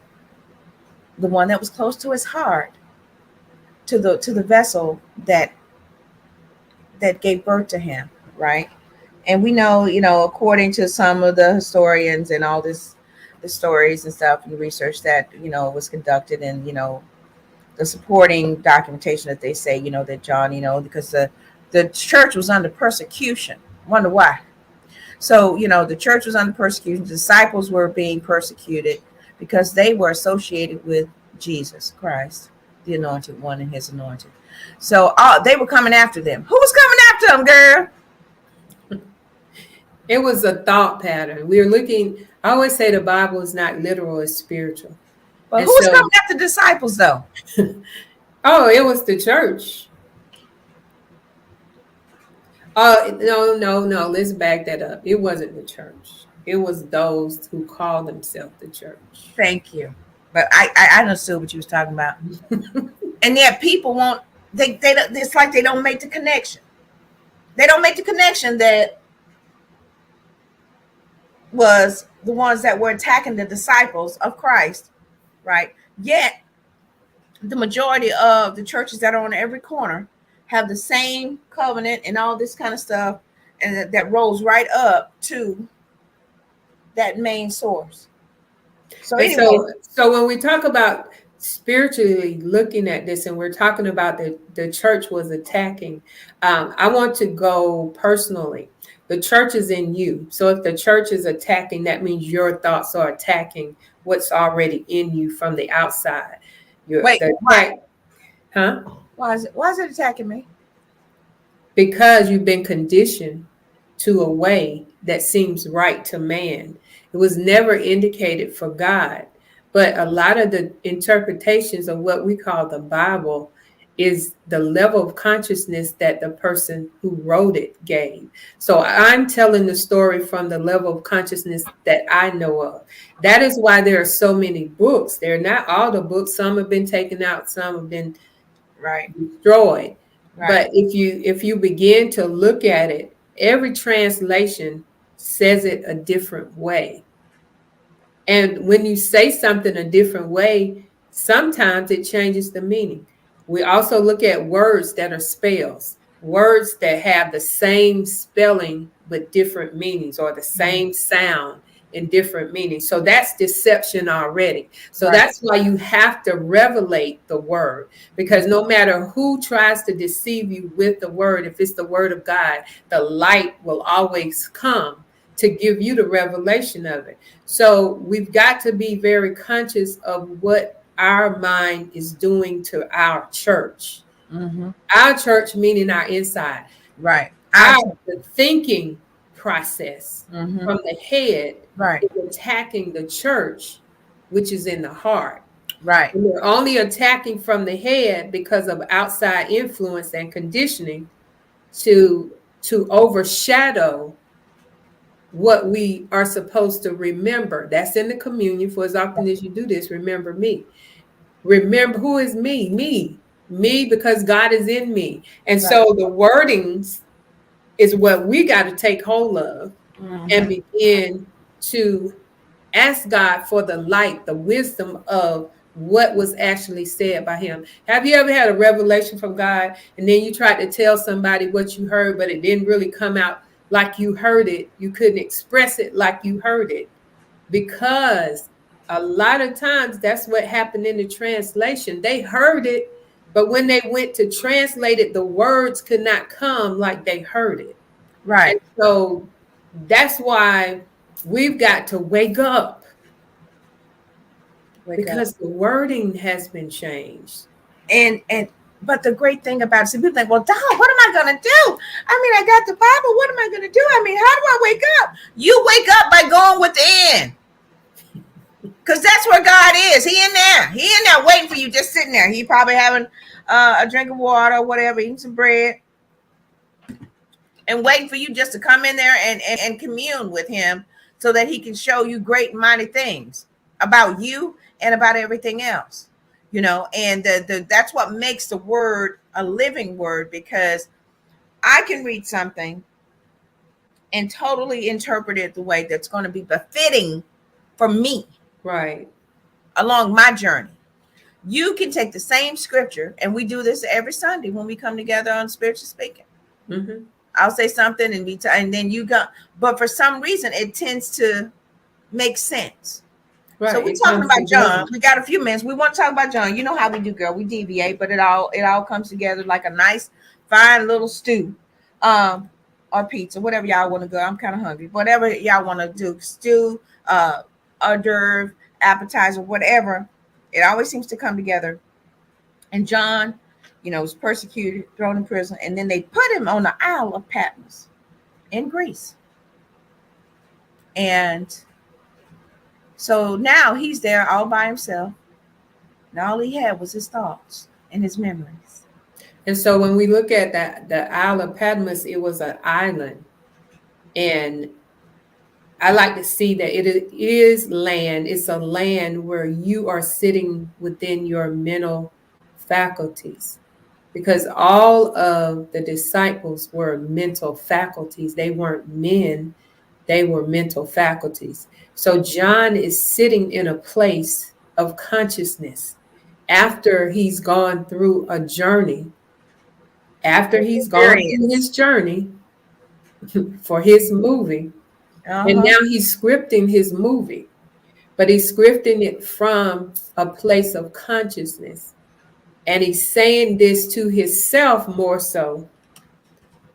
the one that was close to his heart, to the vessel that gave birth to him, right? And we know, according to some of the historians and all this, the stories and stuff and research that, was conducted, and, the supporting documentation that they say, that John, because the church was under persecution. Wonder why. So, the church was under persecution. The disciples were being persecuted because they were associated with Jesus Christ, the anointed one, and his anointed. So they were coming after them. Who was coming after them, girl? It was a thought pattern. We were looking, I always say the Bible is not literal, it's spiritual. But who's coming after disciples, though? Oh, it was the church. No. Let's back that up. It wasn't the church. It was those who called themselves the church. Thank you. But I understood what you was talking about. And yet people won't, it's like they don't make the connection. They don't make the connection that was the ones that were attacking the disciples of Christ, right? Yet the majority of the churches that are on every corner have the same covenant and all this kind of stuff, and that rolls right up to that main source. So And anyway, so when we talk about spiritually looking at this, and we're talking about the church was attacking, I want to go personally. The church is in you. So if the church is attacking, that means your thoughts are attacking what's already in you from the outside. wait, The why? attack, huh? Why is it attacking me? Because you've been conditioned to a way that seems right to man. It was never indicated for God. But a lot of the interpretations of what we call the Bible is the level of consciousness that the person who wrote it gave. So I'm telling the story from the level of consciousness that I know of. That is why there are so many books. They're not all the books. Some have been taken out, some have been Right, destroyed. right. But if you begin to look at it, every translation says it a different way. And when you say something a different way, sometimes it changes the meaning. We also look at words that are spells, words that have the same spelling but different meanings, or the Mhm. same sound in different meanings. So that's deception already. So Right. that's why you have to revelate the word, because no matter who tries to deceive you with the word, if it's the word of God, the light will always come to give you the revelation of it. So we've got to be very conscious of what our mind is doing to our church. Mm-hmm. Our church meaning our inside. Right. Our the thinking process Mm-hmm. from the head Right. is attacking the church, which is in the heart. Right. And they're only attacking from the head because of outside influence and conditioning to overshadow what we are supposed to remember. That's in the communion. For as often as you do this, remember me. Remember, who is me? Me, because God is in me. And Right. so the wordings is what we got to take hold of and Mm-hmm. begin to ask God for the light, the wisdom of what was actually said by him. Have you ever had a revelation from God and then you tried to tell somebody what you heard, but it didn't really come out like you heard it? You couldn't express it like you heard it, because a lot of times that's what happened in the translation. They heard it, but when they went to translate it, the words could not come like they heard it. And Right. so that's why we've got to wake up, Wake up. because the wording has been changed. And but the great thing about it, see, people think, well, dog, what am I gonna do? I mean, I got the Bible. What am I gonna do? I mean, how do I wake up? You wake up by going within. Because that's where God is. He in there. He in there waiting for you, just sitting there. He probably having a drink of water or whatever, eating some bread, and waiting for you just to come in there and commune with him so that he can show you great and mighty things about you and about everything else. And that's what makes the word a living word, because I can read something and totally interpret it the way that's going to be befitting for me Right. along my journey. You can take the same scripture, and we do this every Sunday when we come together on Spiritual Speaking. Mm-hmm. I'll say something and then you go, but for some reason it tends to make sense. So Right. we're It talking comes about together. John. We got a few minutes. We want to talk about John. You know how we do, girl. We deviate, but it all comes together like a nice, fine little stew, um, or pizza, whatever y'all want to go. I'm kind of hungry. Whatever y'all want to do, stew, hors d'oeuvre, appetizer, whatever. It always seems to come together. And John, was persecuted, thrown in prison, and then they put him on the Isle of Patmos in Greece. And so now he's there all by himself. And all he had was his thoughts and his memories. And so when we look at that, the Isle of Patmos, it was an island. And I like to see that it is land. It's a land where you are sitting within your mental faculties, because all of the disciples were mental faculties. They weren't men, they were mental faculties. So John is sitting in a place of consciousness after he's gone through a journey, after he's gone through Experience. his journey for his movie. And Uh-huh. now he's scripting his movie, but he's scripting it from a place of consciousness. And he's saying this to himself more so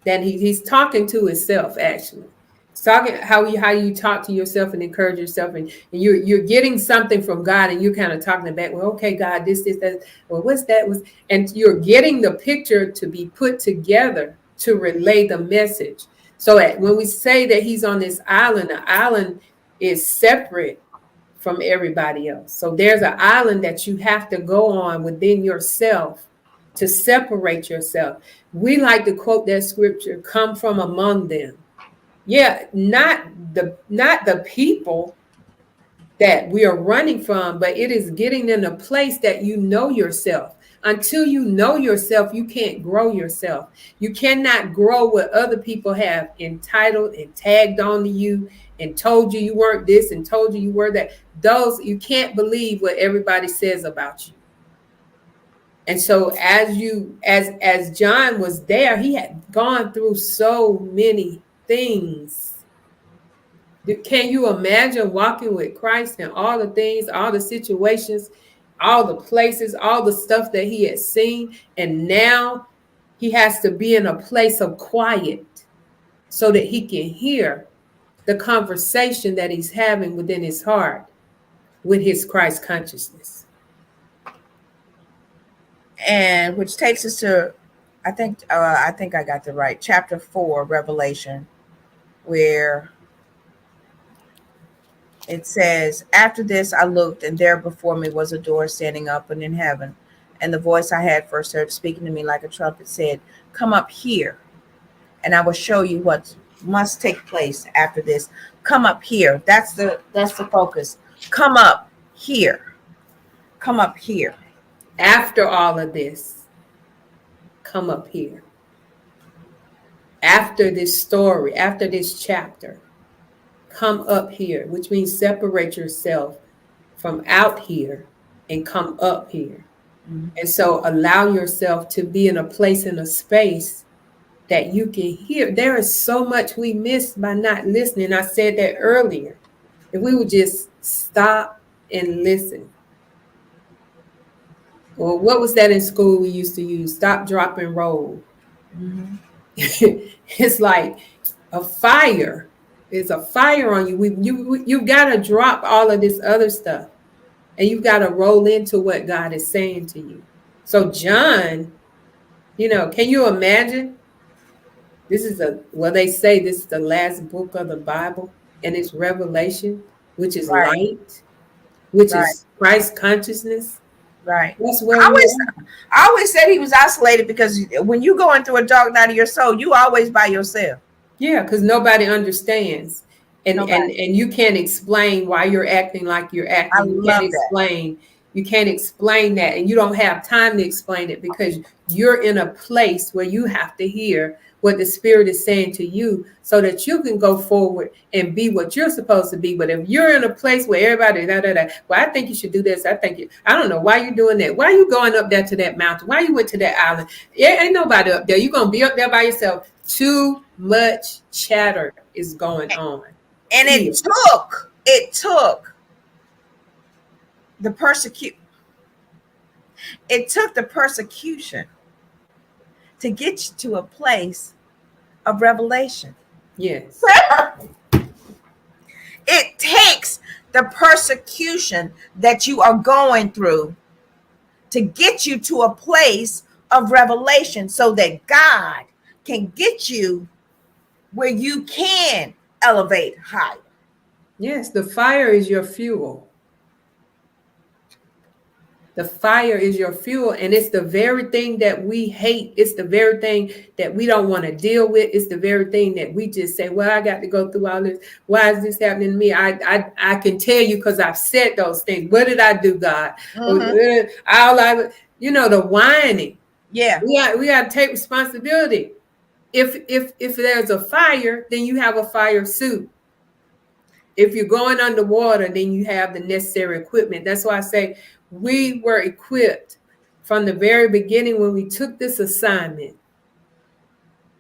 than he's talking to himself, actually. He's talking how you talk to yourself and encourage yourself, and you're getting something from God, and you're kind of talking about, well, okay, God, this, that, well, what's that was, and you're getting the picture to be put together to relay the message. So when we say that he's on this island, the island is separate from everybody else. So there's an island that you have to go on within yourself to separate yourself. We like to quote that scripture, come from among them. Yeah, not the people that we are running from, but it is getting in a place that you know yourself. Until you know yourself, you can't grow yourself. You cannot grow what other people have entitled and tagged on to you and told you weren't this and told you were that. Those, you can't believe what everybody says about you. And so as John was there, he had gone through so many things. Can you imagine walking with Christ and all the things, all the situations, all the places, all the stuff that he had seen? And now he has to be in a place of quiet so that he can hear the conversation that he's having within his heart with his Christ consciousness. And which takes us to, I think I got the right chapter 4, Revelation, where it says, after this I looked, and there before me was a door standing open in heaven, and the voice I had first heard speaking to me like a trumpet said, come up here, and I will show you what must take place after this. Come up here. That's the focus. Come up here. Come up here. After all of this, come up here. After this story, after this chapter, come up here, which means separate yourself from out here and come up here. Mm-hmm. And so allow yourself to be in a place, in a space that you can hear. There is so much we miss by not listening. I said that earlier. If we would just stop and listen. Well, what was that in school we used to use? Stop, drop, and roll. Mm-hmm. It's like a fire. It's a fire on you. You got to drop all of this other stuff, and you got to roll into what God is saying to you. So John, can you imagine? This is they say this is the last book of the Bible, and it's Revelation, which is light, which is Christ consciousness. Right. That's where I always said he was isolated, because when you going through a dark night of your soul, you always by yourself. Yeah, because nobody understands. And you can't explain why you're acting like you're acting. You can't explain that. And you don't have time to explain it, because you're in a place where you have to hear what the Spirit is saying to you so that you can go forward and be what you're supposed to be. But if you're in a place where everybody, well, I think you should do this. I don't know why you're doing that. Why are you going up there to that mountain? Why you went to that island? Ain't nobody up there. You're going to be up there by yourself. Too much chatter is going on. And it took the persecution to get you to a place of revelation. Yes. It takes the persecution that you are going through to get you to a place of revelation, so that God can get you where you can elevate higher. Yes, the fire is your fuel. The fire is your fuel, and it's the very thing that we hate. It's the very thing that we don't want to deal with. It's the very thing that we just say, well, I got to go through all this. Why is this happening to me? I can tell you, because I've said those things. What did I do, God? Mm-hmm. The whining. Yeah. We got to take responsibility. If there's a fire, then you have a fire suit. If you're going underwater, then you have the necessary equipment. That's why I say we were equipped from the very beginning when we took this assignment.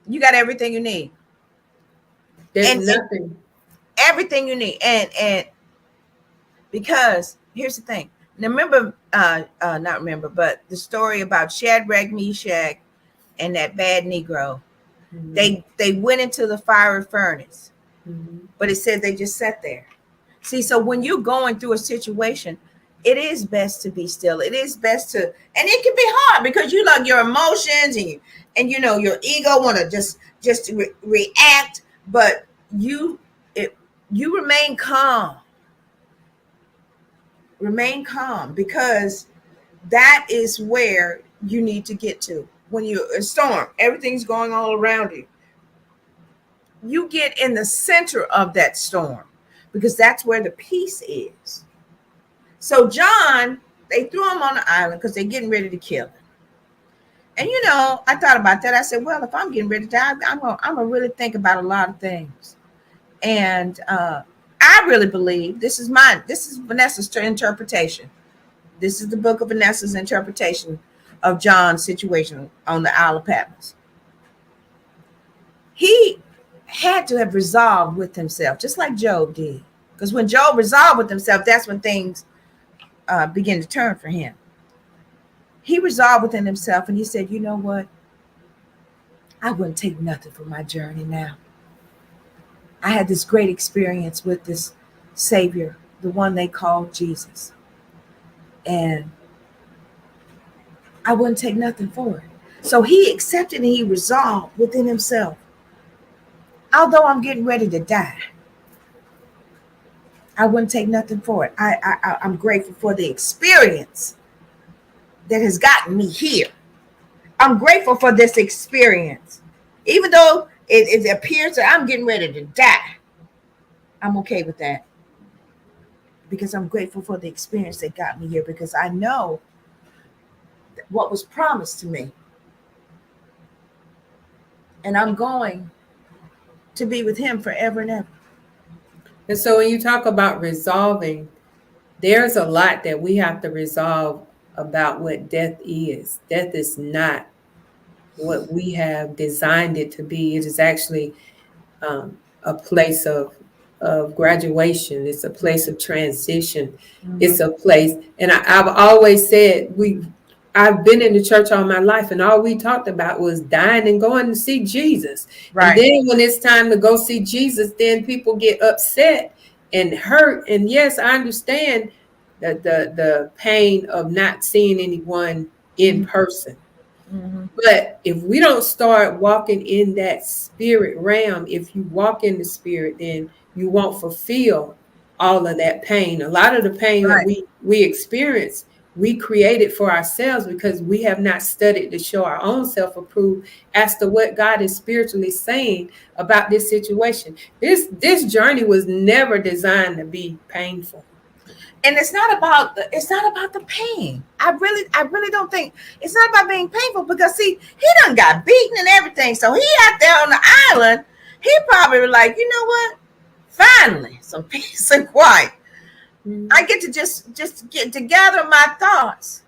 You got everything you need. There's nothing. everything you need. And because here's the thing. Now remember, not remember, but the story about Shadrach, Meshach, and that bad Negro. Mm-hmm. They went into the fiery furnace, Mm-hmm. but it said they just sat there. See, so when you're going through a situation, it is best to be still. It is best to, and it can be hard because you like your emotions and you know your ego want to just react, but it you remain calm because that is where you need to get to when you're a storm. Everything's going all around you. You get in the center of that storm because that's where the peace is. So John, they threw him on the island because they're getting ready to kill him. And you know, I thought about that. I said, well, if I'm getting ready to die, I'm gonna really think about a lot of things. And I really believe this is Vanessa's interpretation. This is the book of Vanessa's interpretation of John's situation on the Isle of Patmos. He had to have resolved with himself, just like Job did. Because when Job resolved with himself, that's when things begin to turn for him. He resolved within himself and he said, you know what? I wouldn't take nothing from my journey now. I had this great experience with this Savior, the one they called Jesus. And I wouldn't take nothing for it. So he accepted and he resolved within himself. Although I'm getting ready to die, I wouldn't take nothing for it. I'm grateful for the experience that has gotten me here. I'm grateful for this experience. Even though it appears that I'm getting ready to die, I'm okay with that. Because I'm grateful for the experience that got me here. Because I know what was promised to me. And I'm going to be with him forever and ever. And so when you talk about resolving, there's a lot that we have to resolve about what death is. Death is not what we have designed it to be. It is actually a place of graduation. It's a place of transition. Mm-hmm. It's a place, and I've always said I've been in the church all my life, and all we talked about was dying and going to see Jesus. Right. And then when it's time to go see Jesus, then people get upset and hurt. And yes, I understand the pain of not seeing anyone in person. Mm-hmm. But if we don't start walking in that spirit realm, if you walk in the spirit, then you won't fulfill all of that pain. A lot of the pain that we experience, we created for ourselves because we have not studied to show our own self-approved as to what God is spiritually saying about this situation. This journey was never designed to be painful. And it's not about the pain. I really don't think it's not about being painful because see, he done got beaten and everything. So he out there on the island, he probably was like, you know what? Finally, some peace and quiet. Mm-hmm. I get to just get to gather my thoughts,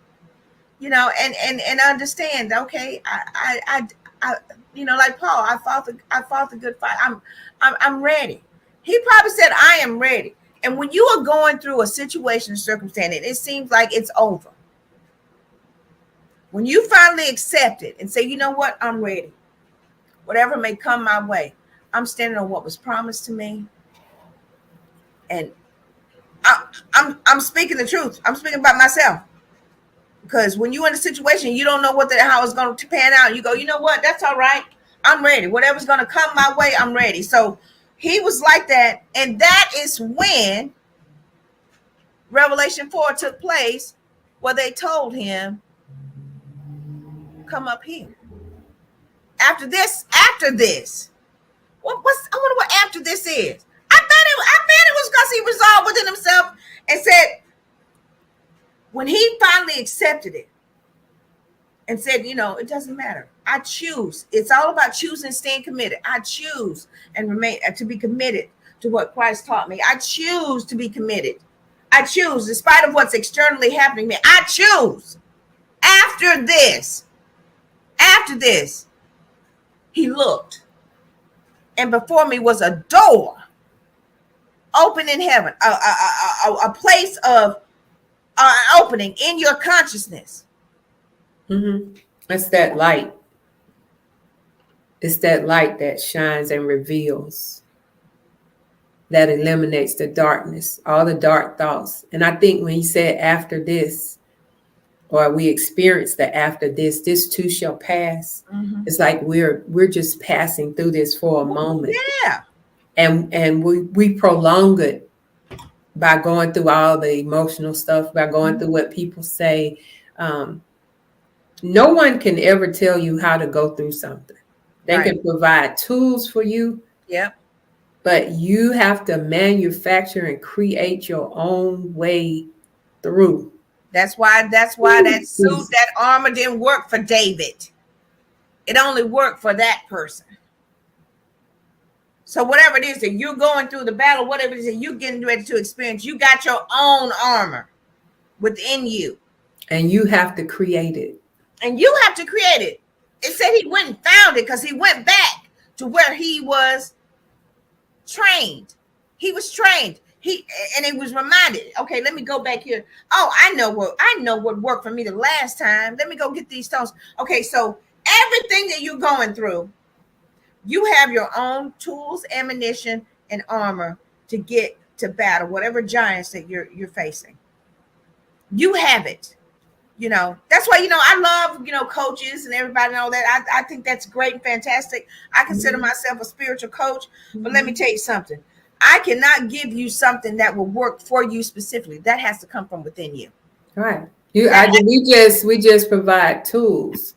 you know, and understand. Okay, I you know, like Paul, I fought the good fight. I'm ready. He probably said, I am ready. And when you are going through a situation or circumstance, it seems like it's over. When you finally accept it and say, you know what, I'm ready. Whatever may come my way, I'm standing on what was promised to me. And I'm speaking the truth. I'm speaking about myself. Because when you're in a situation, you don't know how it's going to pan out. You go, you know what, that's all right. I'm ready. Whatever's going to come my way, I'm ready. So he was like that. And that is when Revelation 4 took place, where they told him, come up here. After this, I wonder what after this is. I bet it was because he resolved within himself and said, when he finally accepted it and said, you know, it doesn't matter. I choose. It's all about choosing, staying committed. I choose and remain to be committed to what Christ taught me. I choose to be committed. I choose, despite of what's externally happening to me. I choose. After this, he looked, and before me was a door. open in heaven, a place of opening in your consciousness. Mm-hmm. It's that light. It's that light that shines and reveals, that eliminates the darkness, all the dark thoughts. And I think when he said after this, or we experience that after this too shall pass. Mm-hmm. It's like we're just passing through this for a moment. Yeah. And we prolong it by going through all the emotional stuff, by going through what people say. No one can ever tell you how to go through something. They Right. can provide tools for you, Yep. but you have to manufacture and create your own way through. That's why that suit, that armor didn't work for David. It only worked for that person. So whatever it is that you're going through the battle, whatever it is that you're getting ready to experience, you got your own armor within you. And you have to create it. And you have to create it. It said he went and found it because he went back to where he was trained. He was trained. He was reminded, okay, let me go back here. Oh, I know what worked for me the last time. Let me go get these stones. Okay, so everything that you're going through, you have your own tools, ammunition, and armor to get to battle whatever giants that you're facing. You have it. That's why, I love, coaches and everybody and all that. I think that's great and fantastic. I consider myself a spiritual coach, but let me tell you something. I cannot give you something that will work for you specifically. That has to come from within you. Right. We just provide tools.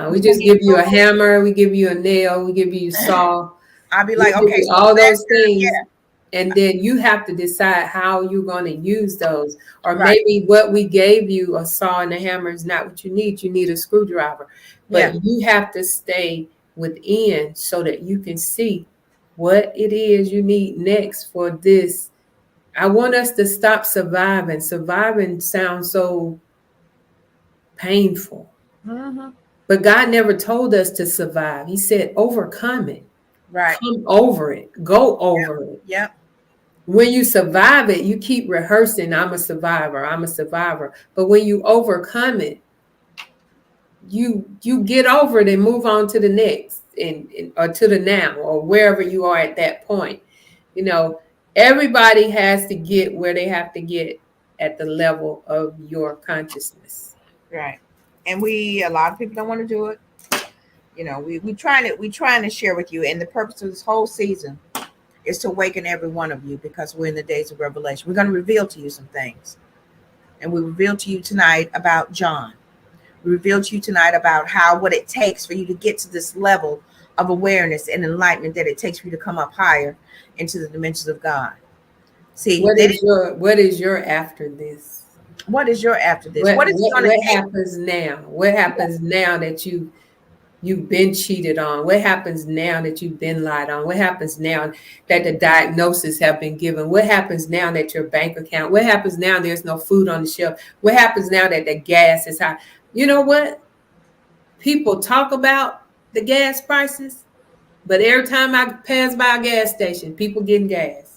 We just give you a hammer, we give you a nail, we give you a saw. I'll be like, okay, so all those things. Yeah. And then you have to decide how you're going to use those. Or maybe what we gave you, a saw and a hammer, is not what you need. You need a screwdriver. But you have to stay within so that you can see what it is you need next for this. I want us to stop surviving. Surviving sounds so painful. Mm-hmm. But God never told us to survive. He said, overcome it. Right. Come over it. Go over it. Yep. When you survive it, you keep rehearsing, I'm a survivor, I'm a survivor. But when you overcome it, you get over it and move on to the next or to the now or wherever you are at that point. Everybody has to get where they have to get at the level of your consciousness. Right. And a lot of people don't want to do it. We trying to share with you, and the purpose of this whole season is to awaken every one of you, because we're in the days of revelation. We're going to reveal to you some things. And we revealed to you tonight about John. We revealed to you tonight about what it takes for you to get to this level of awareness and enlightenment that it takes for you to come up higher into the dimensions of God. See, what is your after this? What is your after this? What happens now? What happens now that you've been cheated on? What happens now that you've been lied on? What happens now that the diagnosis have been given? What happens now that your bank account? What happens now there's no food on the shelf? What happens now that the gas is high? You know what? People talk about the gas prices, but every time I pass by a gas station, people getting gas.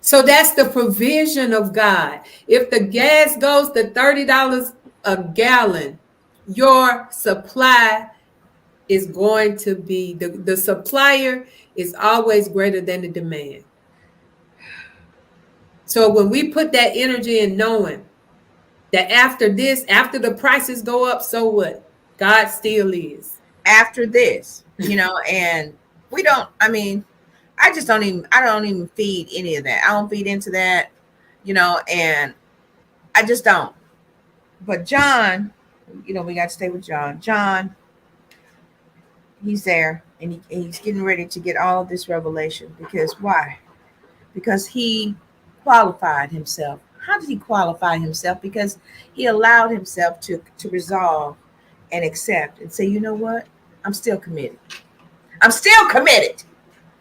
So that's the provision of God. If the gas goes to $30 a gallon, your supply is going to be, the supplier is always greater than the demand. So when we put that energy in knowing that after the prices go up, so what? God still is. After this, and we don't, I don't even feed any of that. I don't feed into that, and I just don't. But John, we got to stay with John. John, he's there, and he's getting ready to get all this revelation. Because why? Because he qualified himself. How did he qualify himself? Because he allowed himself to resolve and accept and say, you know what? I'm still committed. I'm still committed.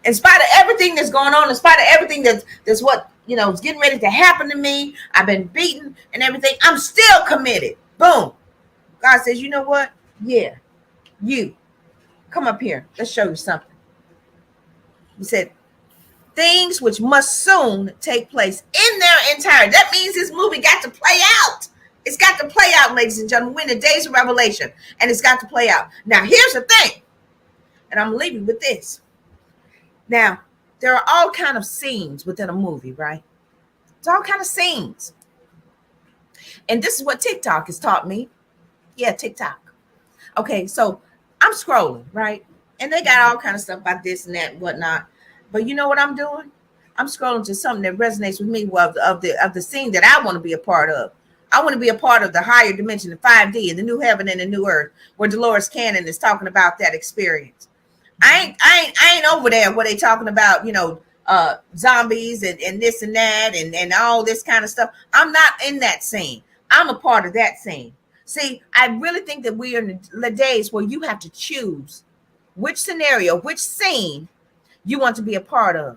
In spite of everything that's going on, in spite of everything that's what, is getting ready to happen to me, I've been beaten and everything, I'm still committed. Boom. God says, you know what? Yeah, you come up here. Let's show you something. He said, things which must soon take place in their entirety. That means this movie got to play out. It's got to play out, ladies and gentlemen. We're in the days of Revelation, and it's got to play out. Now, here's the thing, and I'm leaving with this. Now, there are all kind of scenes within a movie, right? It's all kind of scenes. And this is what TikTok has taught me. Yeah, TikTok. Okay, so I'm scrolling, right? And they got all kind of stuff about this and that and whatnot. But you know what I'm doing? I'm scrolling to something that resonates with me of the scene that I want to be a part of. I want to be a part of the higher dimension, the 5D, and the new heaven and the new earth, where Dolores Cannon is talking about that experience. I ain't over there where they talking about, zombies and this and that and all this kind of stuff. I'm not in that scene. I'm a part of that scene. See, I really think that we are in the days where you have to choose which scenario, which scene you want to be a part of.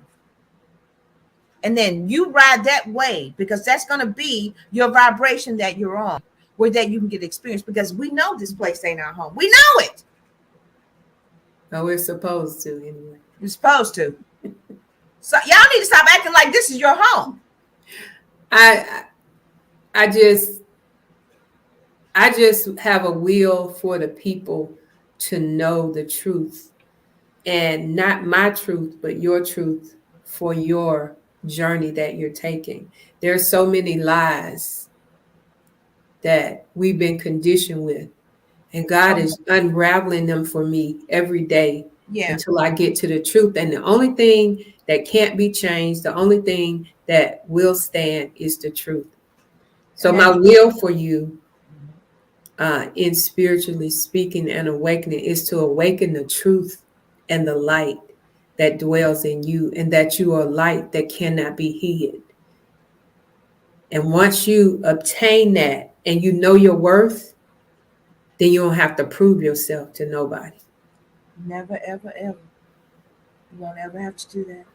And then you ride that way, because that's going to be your vibration that you're on, where that you can get experience, because we know this place ain't our home. We know it. No, we're supposed to anyway. You're supposed to. So y'all need to stop acting like this is your home. I just have a will for the people to know the truth, and not my truth, but your truth for your journey that you're taking. There's so many lies that we've been conditioned with, and God is unraveling them for me every day until I get to the truth. And the only thing that can't be changed, the only thing that will stand is the truth. So my will for you in spiritually speaking and awakening is to awaken the truth and the light that dwells in you, and that you are light that cannot be hid. And once you obtain that and you know your worth, then you don't have to prove yourself to nobody. Never, ever, ever. You won't ever have to do that.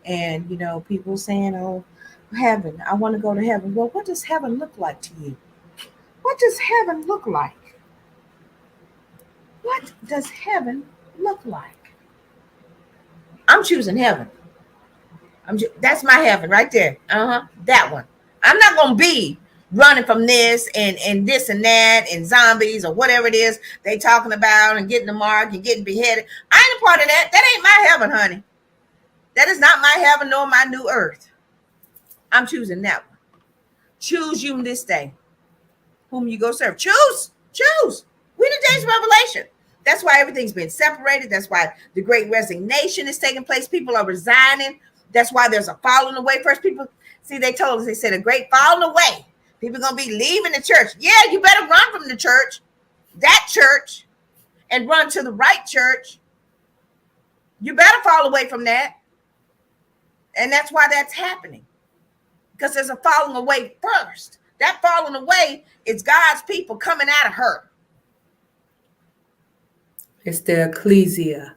And, people saying, oh, heaven, I want to go to heaven. Well, what does heaven look like to you? What does heaven look like? What does heaven look like? I'm choosing heaven. That's my heaven right there. That one. I'm not going to be running from this and this and that and zombies or whatever it is they talking about and getting the mark and getting beheaded. I ain't a part of that. That ain't my heaven, honey. That is not my heaven nor my new earth. I'm choosing that one. Choose you this day. Whom you go serve. Choose. We're in the days of Revelation. That's why everything's been separated. That's why the great resignation is taking place. People are resigning. That's why there's a falling away. First, people, see, they told us, they said a great falling away. People are going to be leaving the church. Yeah, you better run from the church, that church, and run to the right church. You better fall away from that. And that's why that's happening. Because there's a falling away first. That falling away is God's people coming out of her. It's the ecclesia.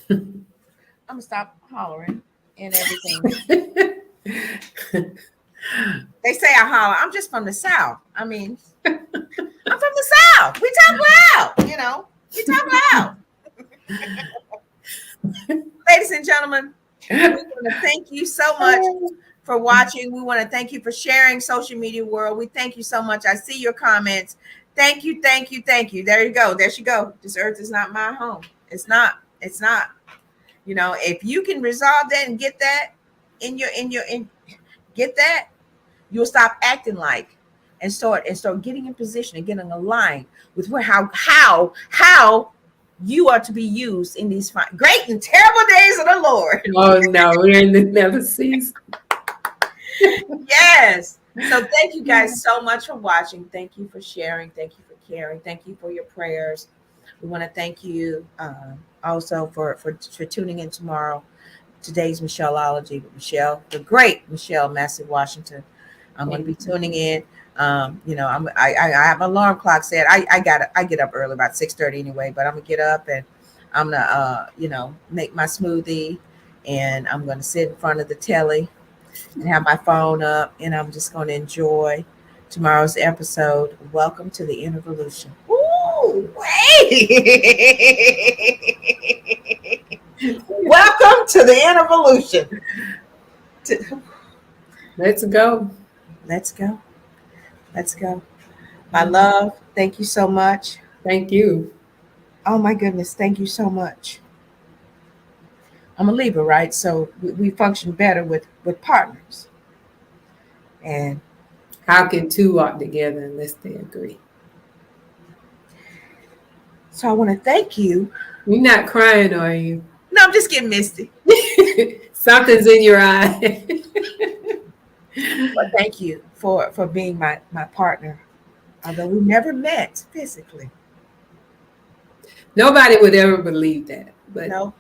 I'm going to stop hollering and everything. They say I holler. I'm just from the South. I mean, I'm from the South. We talk loud, We talk loud. Ladies and gentlemen, we want to thank you so much for watching. We want to thank you for sharing Social Media World. We thank you so much. I see your comments. Thank you. There you go. There she go. This earth is not my home. It's not. If you can resolve that and get that get that, you'll stop acting like and start getting in position and getting aligned with how you are to be used in these great and terrible days of the Lord. Oh no, we're in the never season. Yes. So thank you guys so much for watching. Thank you for sharing. Thank you for caring. Thank you for your prayers. We want to thank you also for tuning in tomorrow. Today's Michelleology with Michelle, the great Michelle Massey Washington. I'm going to be tuning in. I have an alarm clock set. I get up early, about 6:30 anyway, but I'm gonna get up and I'm gonna make my smoothie, and I'm gonna sit in front of the telly and have my phone up, and I'm just gonna enjoy tomorrow's episode. Welcome to the Inner Evolution. Ooh, wait. to the end of evolution. Let's go. Let's go. Let's go. My love, thank you so much. Thank you. Oh my goodness, thank you so much. I'm a Libra, right? So we function better with partners. And How can two walk together unless they agree? so I want to thank you. You're not crying, are you? No, I'm just getting misty. Something's in your eye. But thank you for being my partner. Although we never met physically. Nobody would ever believe that. But No.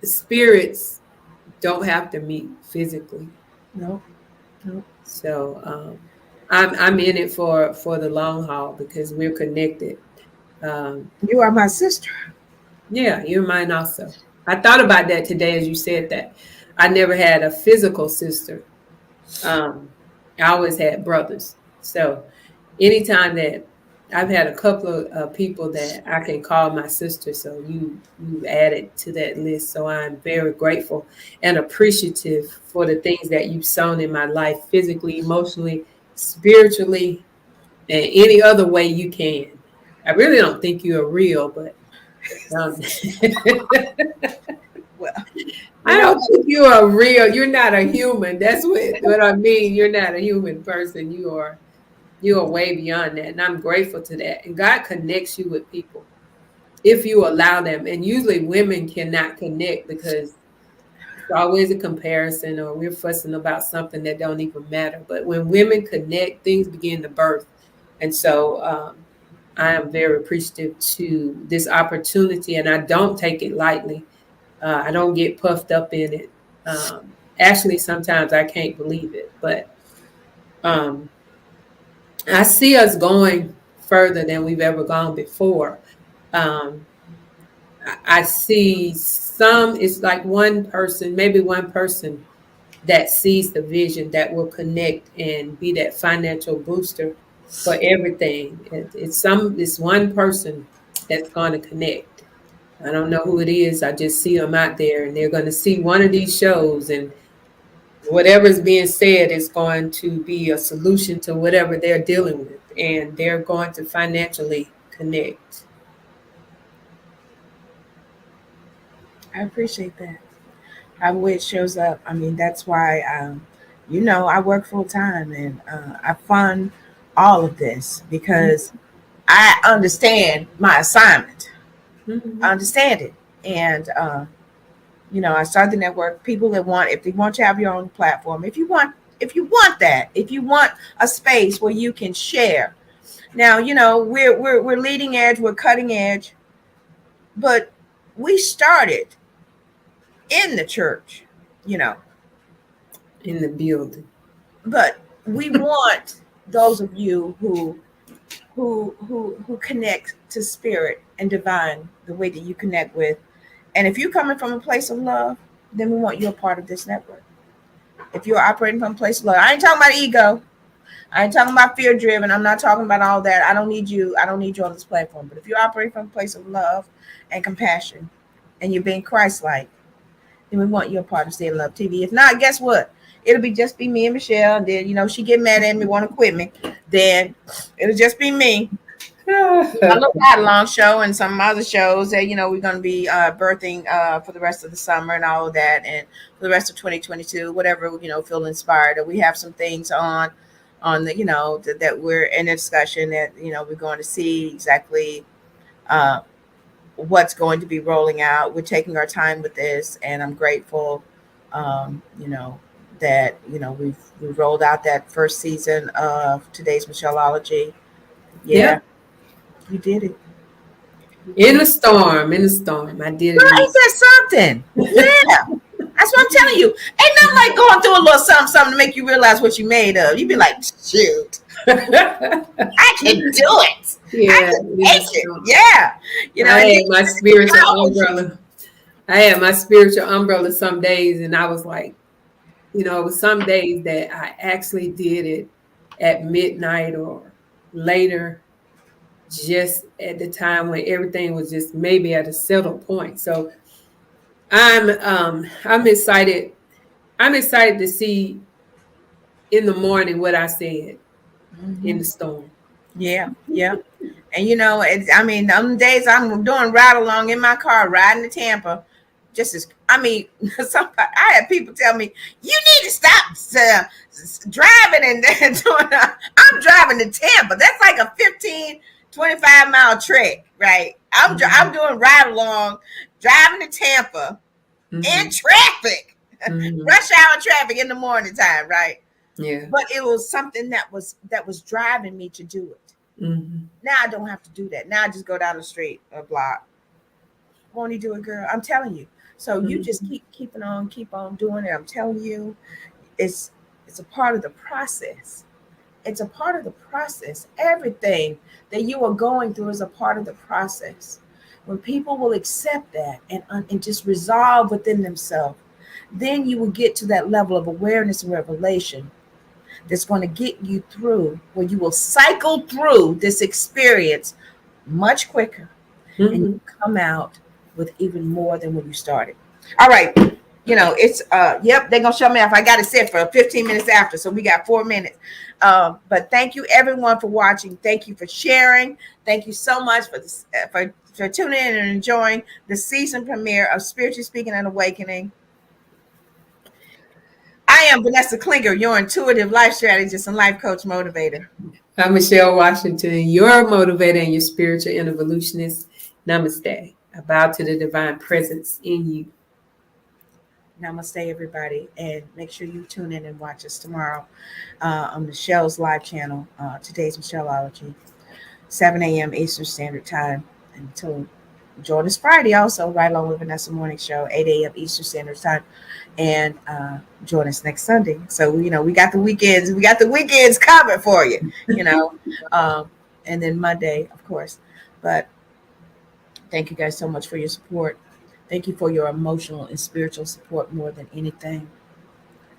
Spirits don't have to meet physically. No. No. So I'm in it for the long haul because we're connected. You are my sister. Yeah, you're mine also. I thought about that today as you said that. I never had a physical sister. I always had brothers. So anytime that I've had a couple of people that I can call my sister, so you added to that list. So I'm very grateful and appreciative for the things that you've sown in my life, physically, emotionally, spiritually, and any other way you can. I really don't think you are real, but um, Well, I don't think you are real. You're not a human. That's what I mean. You're not a human person. You are way beyond that. And I'm grateful to that. And God connects you with people if you allow them. And usually women cannot connect because it's always a comparison or we're fussing about something that don't even matter. But when women connect, things begin to birth. And so I am very appreciative to this opportunity and I don't take it lightly. I don't get puffed up in it. Actually, sometimes I can't believe it, but I see us going further than we've ever gone before. I see it's like maybe one person that sees the vision that will connect and be that financial booster for everything. It's one person that's going to connect. I don't know who it is. I just see them out there and they're going to see one of these shows and whatever's being said is going to be a solution to whatever they're dealing with, and they're going to financially connect. I appreciate that. How the way it shows up. I mean, that's why, I work full time and I fund all of this because I understand my assignment. Mm-hmm. I understand it. And, I started the network. People if they want to have your own platform, if you want that, if you want a space where you can share. Now, we're leading edge, we're cutting edge, but we started in the church, In the building. but we want those of you who connect to spirit and divine the way that you connect with. And if you're coming from a place of love, then we want you a part of this network. If you're operating from a place of love, I ain't talking about ego. I ain't talking about fear driven. I'm not talking about all that. I don't need you on this platform. But if you operate from a place of love and compassion and you're being Christ-like, then we want you a part of Stay in Love TV. If not, guess what? It'll just be me and Michelle. And then, she get mad at me, want to quit me. Then it'll just be me. A little ride-along show and some other shows that, we're going to be birthing for the rest of the summer and all of that. And for the rest of 2022, whatever, feel inspired. We have some things on the, that we're in a discussion that, we're going to see exactly what's going to be rolling out. We're taking our time with this, and I'm grateful, that we've rolled out that first season of Today's Michelleology. Yeah, you did it. In a storm. I did it. Ain't that something? Yeah. That's what I'm telling you. Ain't nothing like going through a little something to make you realize what you made of. You'd be like, shoot, I can do it. Yeah. I can make it. Yeah. I had my spiritual umbrella. I had my spiritual umbrella some days, and I was like, it was some days that I actually did it at midnight or later, just at the time when everything was just maybe at a settled point. So I'm excited. I'm excited to see in the morning what I said in the storm. Yeah, yeah. And I mean, them days I'm doing ride along in my car, riding to Tampa. Just as I mean, somebody I had people tell me, "You need to stop driving and doing." I'm driving to Tampa. That's like a 15, 25-mile trek, right? I'm doing ride along, driving to Tampa in traffic, rush hour traffic in the morning time, right? Yeah. But it was something that was driving me to do it. Now I don't have to do that. Now I just go down the street or block. Won't he do it, girl? I'm telling you. So you just keep on doing it. I'm telling you, it's a part of the process. It's a part of the process. Everything that you are going through is a part of the process. When people will accept that and just resolve within themselves, then you will get to that level of awareness and revelation that's going to get you through, where you will cycle through this experience much quicker and you come out with even more than when you started. All right. It's yep, they're gonna show me off. I got it set for 15 minutes after, so we got 4 minutes. But thank you everyone for watching. Thank you for sharing. Thank you so much for this for tuning in and enjoying the season premiere of Spiritually Speaking and Awakening. I am Vanessa Klinger, your intuitive life strategist and life coach motivator. I'm Michelle Washington, your motivator and your spiritual evolutionist. Namaste. I bow to the divine presence in you. Namaste, everybody. And make sure you tune in and watch us tomorrow on Michelle's live channel. Today's Michelleology, 7 a.m. Eastern Standard Time. Until join us Friday also, right along with Vanessa Morning Show, 8 a.m. Eastern Standard Time. And join us next Sunday. So, we got the weekends. We got the weekends covered for you, and then Monday, of course. But thank you guys so much for your support. Thank you for your emotional and spiritual support more than anything.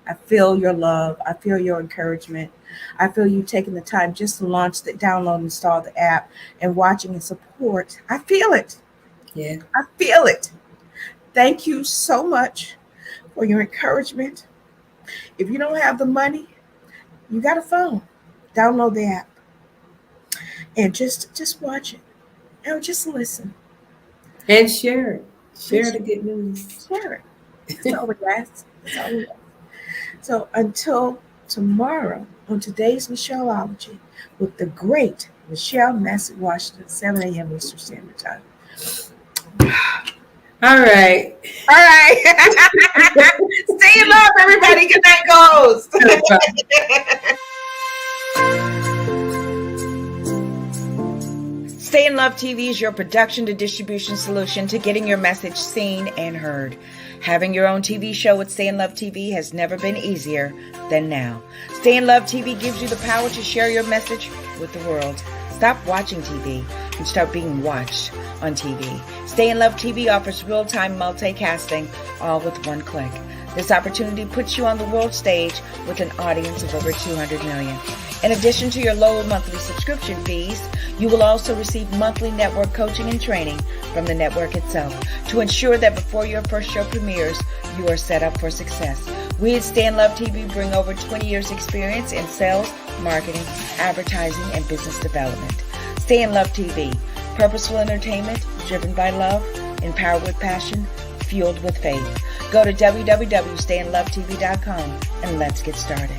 I feel your love. I feel your encouragement. I feel you taking the time just to download, install the app, and watching and support. I feel it. Yeah. I feel it. Thank you so much for your encouragement. If you don't have the money, you got a phone. Download the app and just watch it. And just listen. And share it. Share the good news. Share it. That's all we ask. That's all we ask. So until tomorrow on today's Michelleology with the great Michelle Massey Washington, 7 a.m. Eastern Standard Time. All right. Stay in love, everybody. Good night, goes. Stay in Love TV is your production to distribution solution to getting your message seen and heard. Having your own TV show with Stay in Love TV has never been easier than now. Stay in Love TV gives you the power to share your message with the world. Stop watching TV and start being watched on TV. Stay in Love TV offers real-time multicasting, all with one click. This opportunity puts you on the world stage with an audience of over 200 million. In addition to your low monthly subscription fees, you will also receive monthly network coaching and training from the network itself to ensure that before your first show premieres, you are set up for success. We at Stay in Love TV bring over 20 years experience in sales, marketing, advertising, and business development. Stay in Love TV, purposeful entertainment driven by love, empowered with passion, fueled with faith. Go to www.stayinlovetv.com and let's get started.